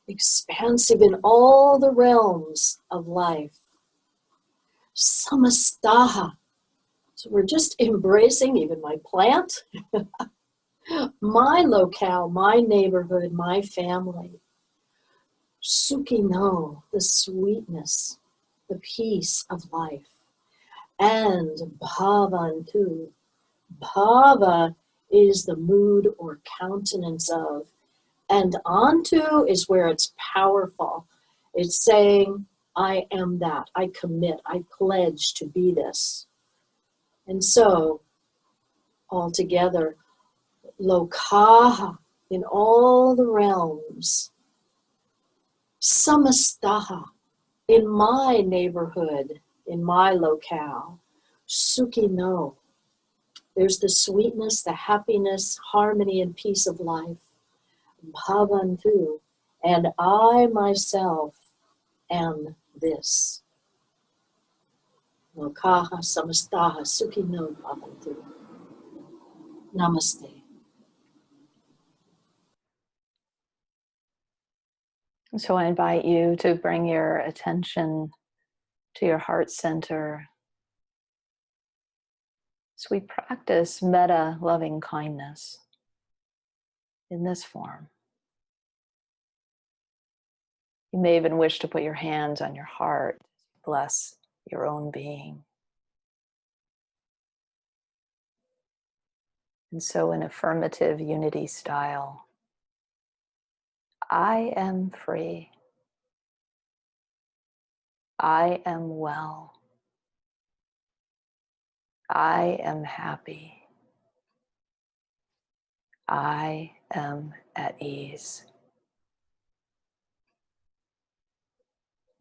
expansive in all the realms of life. Samasta. So we're just embracing even my plant, my locale, my neighborhood, my family. Sukhino, the sweetness, the peace of life. And Bhavantu. Bhava is the mood or countenance of. And onto is where it's powerful. It's saying, I am that. I commit. I pledge to be this. And so, altogether, Loka, in all the realms. Samastaha, in my neighborhood, in my locale. Sukhino, there's the sweetness, the happiness, harmony, and peace of life. Bhavantu, and I myself am this. Lokaha samastaha sukhino bhavantu. Namaste. So I invite you to bring your attention to your heart center as we practice metta loving kindness in this form. You may even wish to put your hands on your heart, bless your own being. And so in affirmative unity style, I am free. I am well. I am happy. I am at ease.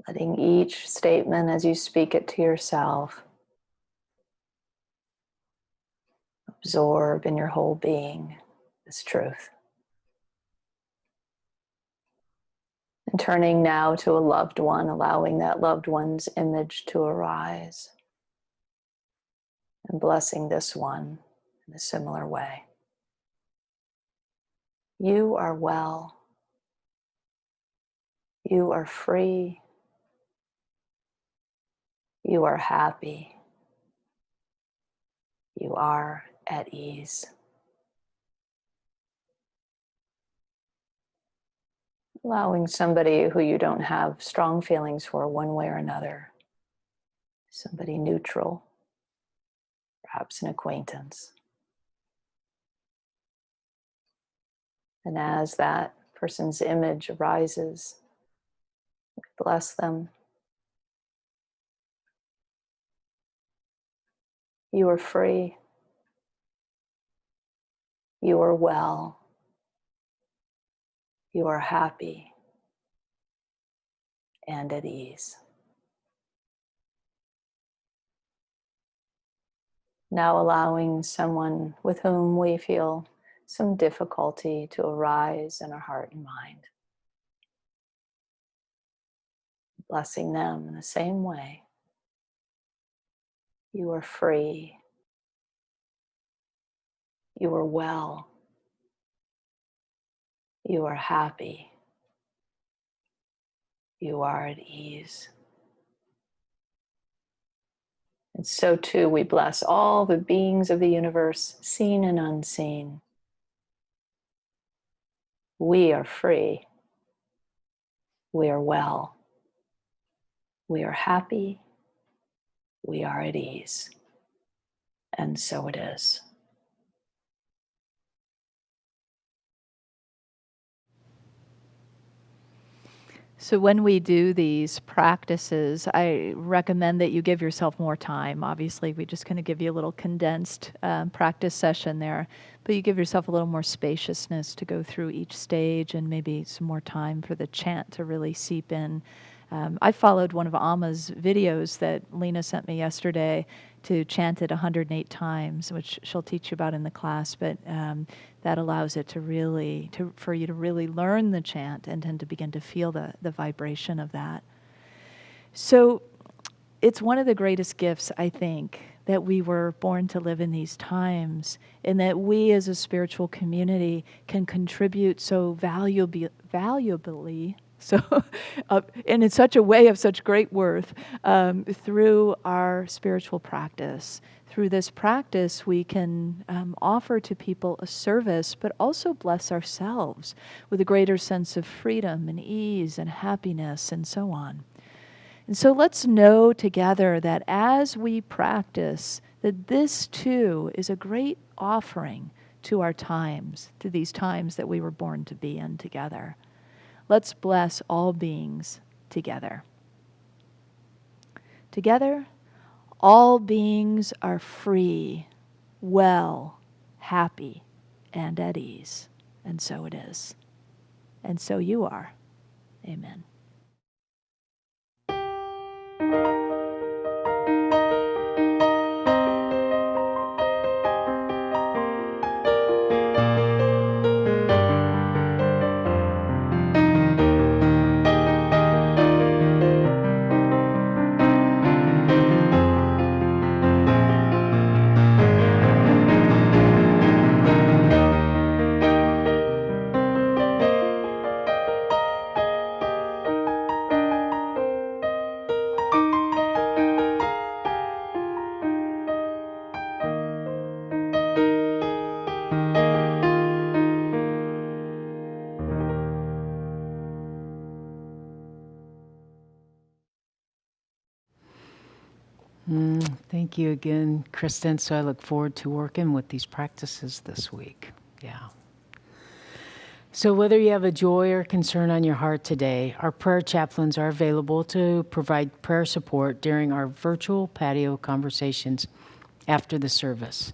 Letting each statement as you speak it to yourself absorb in your whole being this truth. And turning now to a loved one, allowing that loved one's image to arise. And blessing this one in a similar way. You are well. You are free. You are happy. You are at ease. Allowing somebody who you don't have strong feelings for one way or another, somebody neutral, perhaps an acquaintance. And as that person's image arises, bless them. You are free. You are well. You are happy and at ease. Now allowing someone with whom we feel some difficulty to arise in our heart and mind. Blessing them in the same way. You are free. You are well. You are happy. You are at ease. And so too we bless all the beings of the universe, seen and unseen. We are free. We are well. We are happy. We are at ease. And so it is. So when we do these practices, I recommend that you give yourself more time. Obviously, we just kind of give you a little condensed practice session there, but you give yourself a little more spaciousness to go through each stage and maybe some more time for the chant to really seep in I followed one of Amma's videos that Lena sent me yesterday to chant it 108 times, which she'll teach you about in the class, but that allows it to really, for you to really learn the chant and then to begin to feel the vibration of that. So it's one of the greatest gifts, I think, that we were born to live in these times, and that we as a spiritual community can contribute so valuably, so and in such a way of such great worth, through our spiritual practice. Through this practice, we can offer to people a service, but also bless ourselves with a greater sense of freedom and ease and happiness and so on. And so let's know together that as we practice, that this too is a great offering to our times, to these times that we were born to be in together. Let's bless all beings together. Together, all beings are free, well, happy, and at ease. And so it is. And so you are. Amen. Thank you again, Kristen. So I look forward to working with these practices this week. Yeah. So whether you have a joy or concern on your heart today, our prayer chaplains are available to provide prayer support during our virtual patio conversations after the service.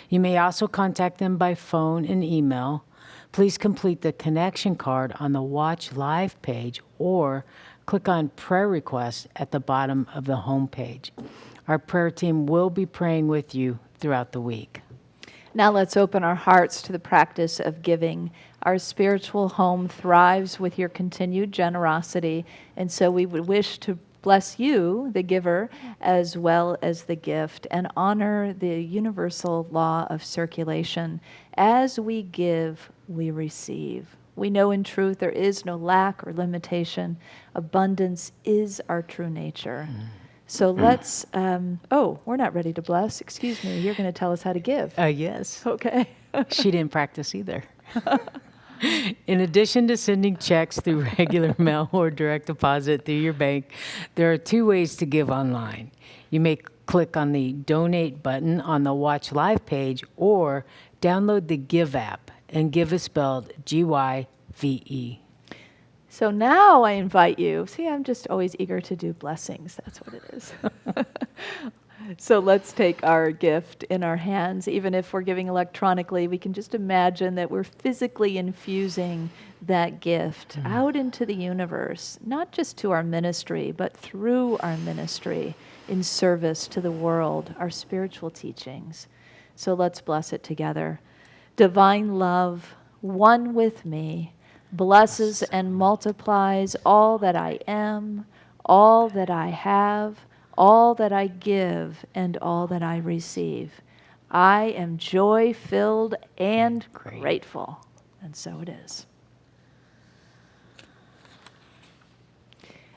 You may also contact them by phone and email. Please complete the connection card on the Watch Live page or click on Prayer Requests at the bottom of the home page. Our prayer team will be praying with you throughout the week. Now let's open our hearts to the practice of giving. Our spiritual home thrives with your continued generosity, and so we would wish to bless you, the giver, as well as the gift, and honor the universal law of circulation. As we give, we receive. We know in truth there is no lack or limitation. Abundance is our true nature. So let's, we're not ready to bless. Excuse me, you're going to tell us how to give. Yes. Okay. She didn't practice either. In addition to sending checks through regular mail or direct deposit through your bank, there are 2 ways to give online. You may click on the Donate button on the Watch Live page or download the Give app, and Give is spelled G-Y-V-E. So now I invite you. See, I'm just always eager to do blessings. That's what it is. So let's take our gift in our hands. Even if we're giving electronically, we can just imagine that we're physically infusing that gift out into the universe, not just to our ministry, but through our ministry in service to the world, our spiritual teachings. So let's bless it together. Divine love, one with me, blesses and multiplies all that I am, all that I have, all that I give, and all that I receive. I am joy-filled and grateful. And so it is.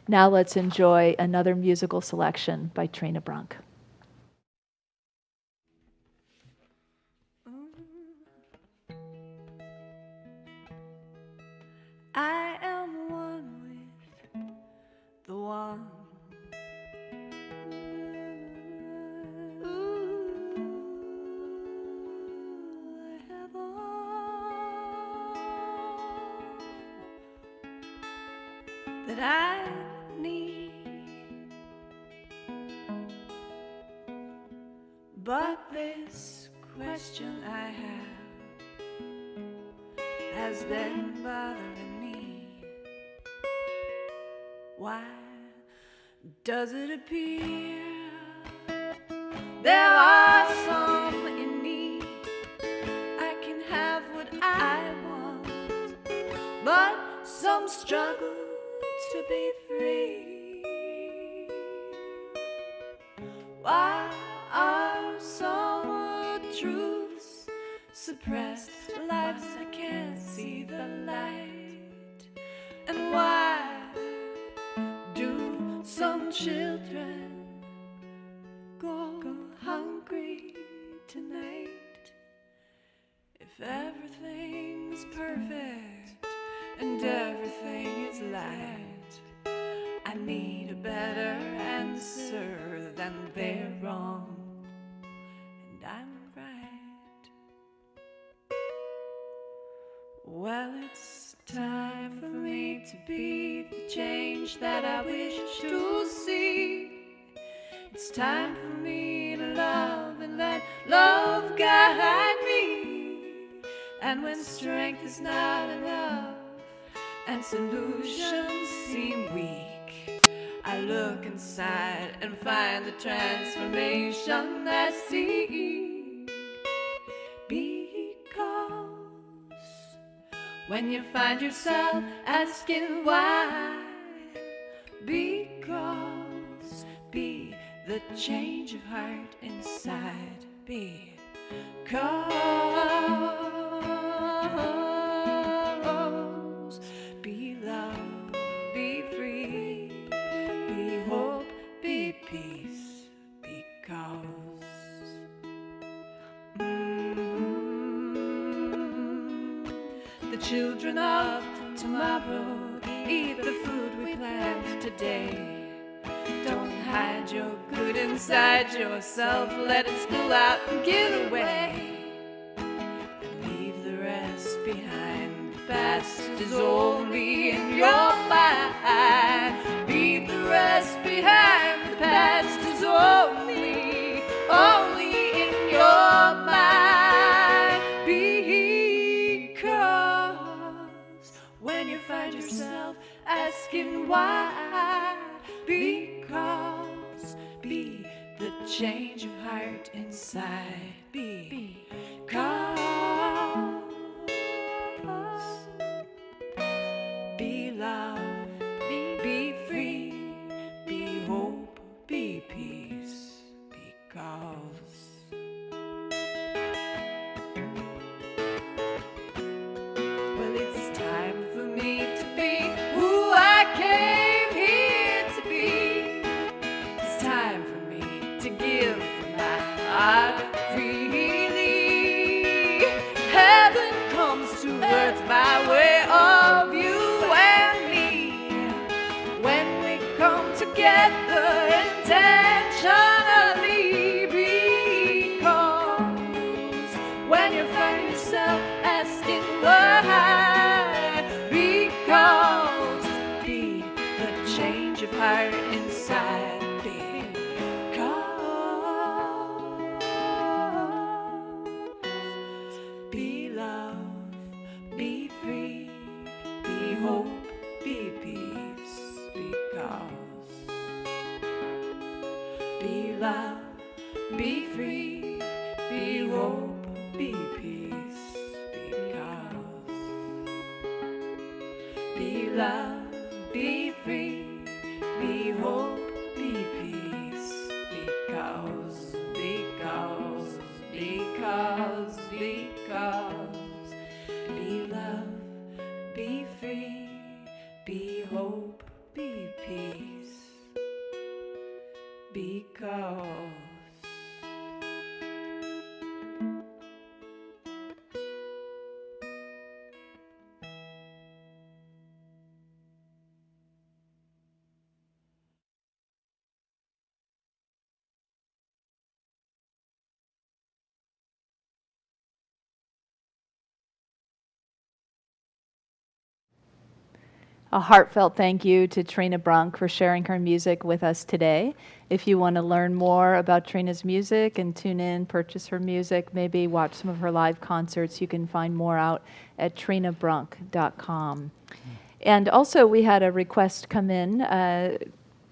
Now let's enjoy another musical selection by Trina Brunk. I am one with the one. Ooh, I have all that I need, but this question I have has been bothering me. Why Does it appear there are some in need? I can have what I want, but some struggle to be free. Why are some truths suppressed? Lives I can't see the light. And why do some children go hungry tonight? If everything's perfect and everything is light, I need a better answer than they're wrong and I'm right. Well, it's time for me to be the change that I wish to see. It's time for me to love and let love guide me. And when strength is not enough and solutions seem weak, I look inside and find the transformation I seek. Because when you find yourself asking why, because be the change of heart inside. Because be love, be free, be hope, be peace. Because the children of tomorrow eat the food we plant today. Don't hide your good inside yourself. Let it spill out and get away. And leave the rest behind. The past is only in your mind. Leave the rest behind. The past is only in your mind. Because when you find yourself asking why, because be the change of heart inside. Because be love, be free, be hope, be peace. Because well, it's time for me to be who I came here to be. It's time for me to give my heart freely. Heaven comes to earth by way of you and me. When we come together intentionally. Because when you find yourself asking why, because be the change of heart inside. Be love, be free, be hope, be peace. Because be love, be free, be hope, be peace. Because be love, be free, be hope, be peace. Because be love, be free, be hope, be peace. Because A heartfelt thank you to Trina Brunk for sharing her music with us today. If you want to learn more about Trina's music and tune in, purchase her music, maybe watch some of her live concerts, you can find more out at trinabrunk.com. And also we had a request come in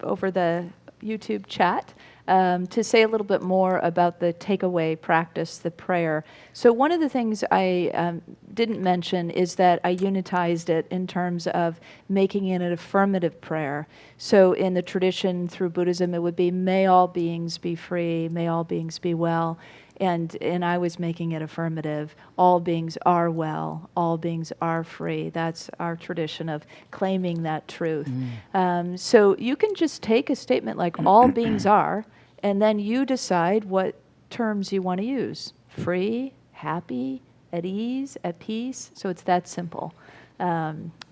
over the YouTube chat to say a little bit more about the takeaway practice, the prayer. So one of the things I didn't mention is that I unitized it in terms of making it an affirmative prayer. So in the tradition through Buddhism, it would be, may all beings be free, may all beings be well. And I was making it affirmative. All beings are well. All beings are free. That's our tradition of claiming that truth. So you can just take a statement like all beings are, and then you decide what terms you want to use. Free, happy, at ease, at peace. So it's that simple.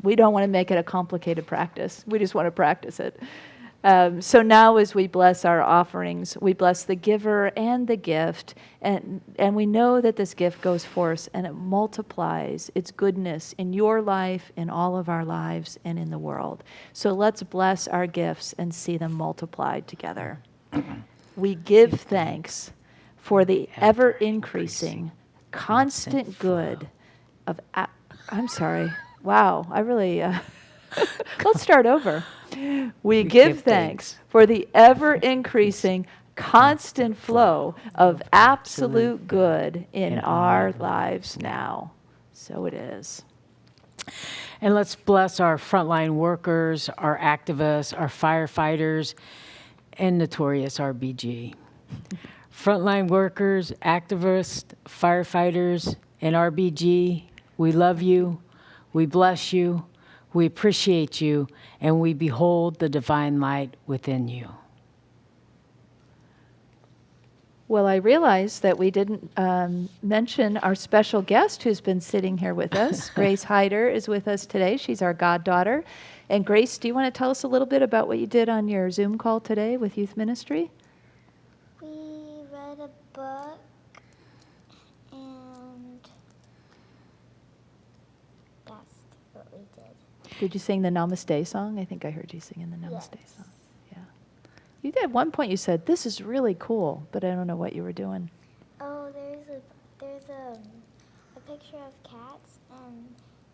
We don't want to make it a complicated practice. We just want to practice it. So now as we bless our offerings, we bless the giver and the gift, and we know that this gift goes forth and it multiplies its goodness in your life, in all of our lives, and in the world. So let's bless our gifts and see them multiplied together. We give thanks for the ever-increasing, constant good of... I'm sorry. Wow, I really... Let's start over. We give thanks for the ever-increasing, constant flow of absolute good in our lives now. So it is. And let's bless our frontline workers, our activists, our firefighters, and notorious RBG. Frontline workers, activists, firefighters, and RBG, we love you, we bless you, we appreciate you, and we behold the divine light within you. Well, I realized that we didn't mention our special guest who's been sitting here with us. Grace Hyder is with us today. She's our goddaughter. And Grace, do you want to tell us a little bit about what you did on your Zoom call today with Youth Ministry? We read a book and that's what we did. Did you sing the Namaste song? I think I heard you singing the Namaste Yes. song. Yeah. You did. At one point you said, this is really cool, but I don't know what you were doing. Oh, there's a picture of cats and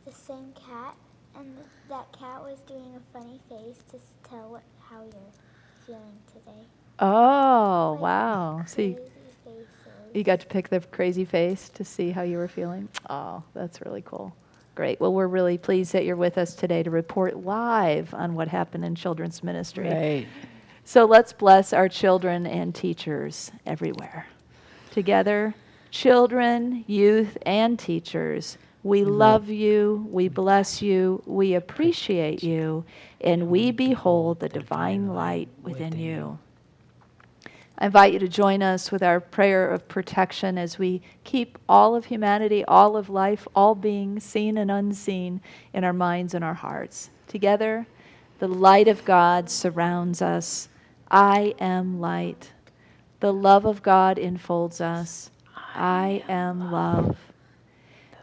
the same cat, and that cat was doing a funny face to tell how you're feeling today. Oh, Like wow. So crazy faces. you got to pick the crazy face to see how you were feeling? Oh, that's really cool. Great. Well, we're really pleased that you're with us today to report live on what happened in children's ministry. Right. So let's bless our children and teachers everywhere. Together, children, youth, and teachers, we love you, we bless you, we appreciate you, and we behold the divine light within you. I invite you to join us with our prayer of protection as we keep all of humanity, all of life, all beings, seen and unseen, in our minds and our hearts. Together, the light of God surrounds us. I am light. The love of God enfolds us. I am love.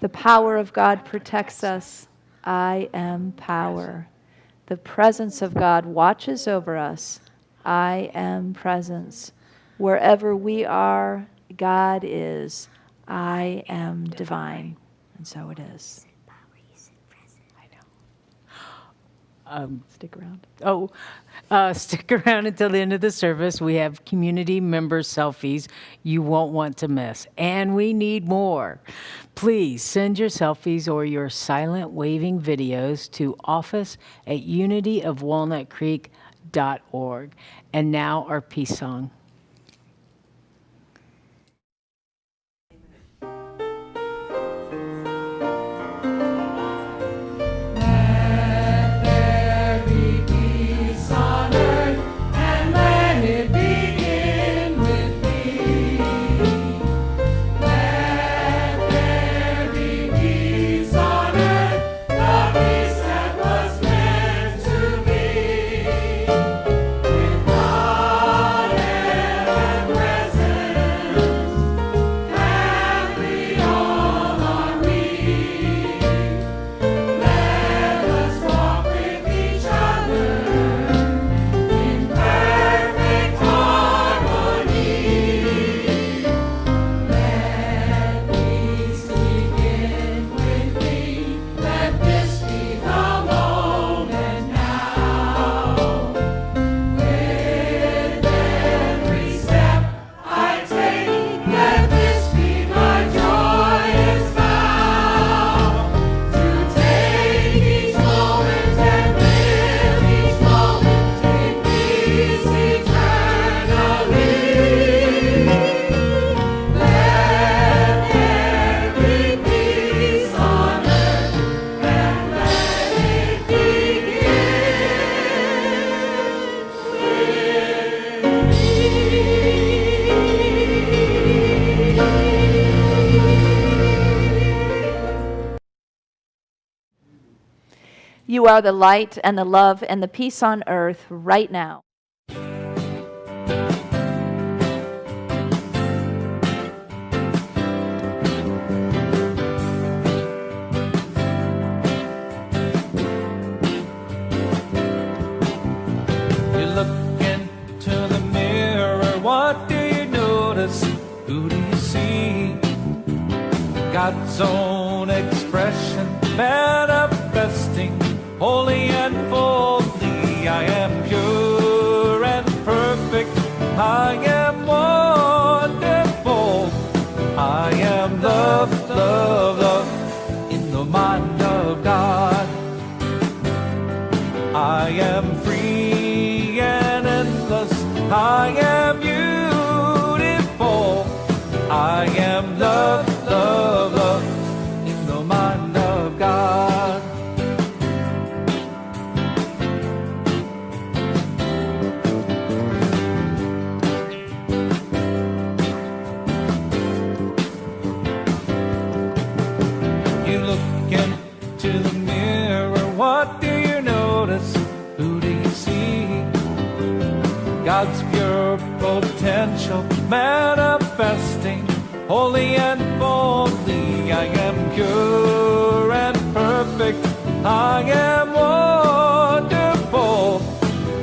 The power of God protects us. I am power. The presence of God watches over us. I am presence. Wherever we are, God is. I am divine. And so it is. Stick around. Stick around until the end of the service. We have community member selfies you won't want to miss. And we need more. Please send your selfies or your silent waving videos to office@unityofwalnutcreek.org. And now our peace song. are the light and the love and the peace on earth right now. You look into the mirror, what do you notice? Who do you see? God's own expression manifesting, holy and holy. I am pure and perfect. I am wonderful. I am love, love, love in the mind of God. I am free and endless. I am beautiful. I am love, love, love in the mind of God. You look into the mirror, what do you notice? Who do you see? God's pure potential manifesting, holy and holy. I am pure and perfect. I am wonderful.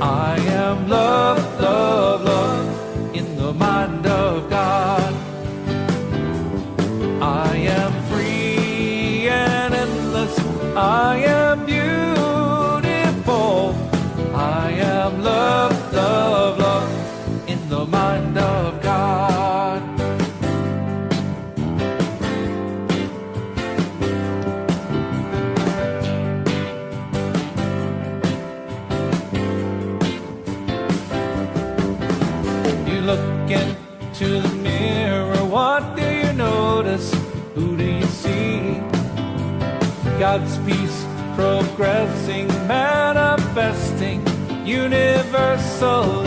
I am love, love, love in the mind of God. I am free and endless. I am beautiful. I am love, love, love in the mind of God. You look into the mirror, what do you notice? Who do you see? God's peace progressing, manifesting universally.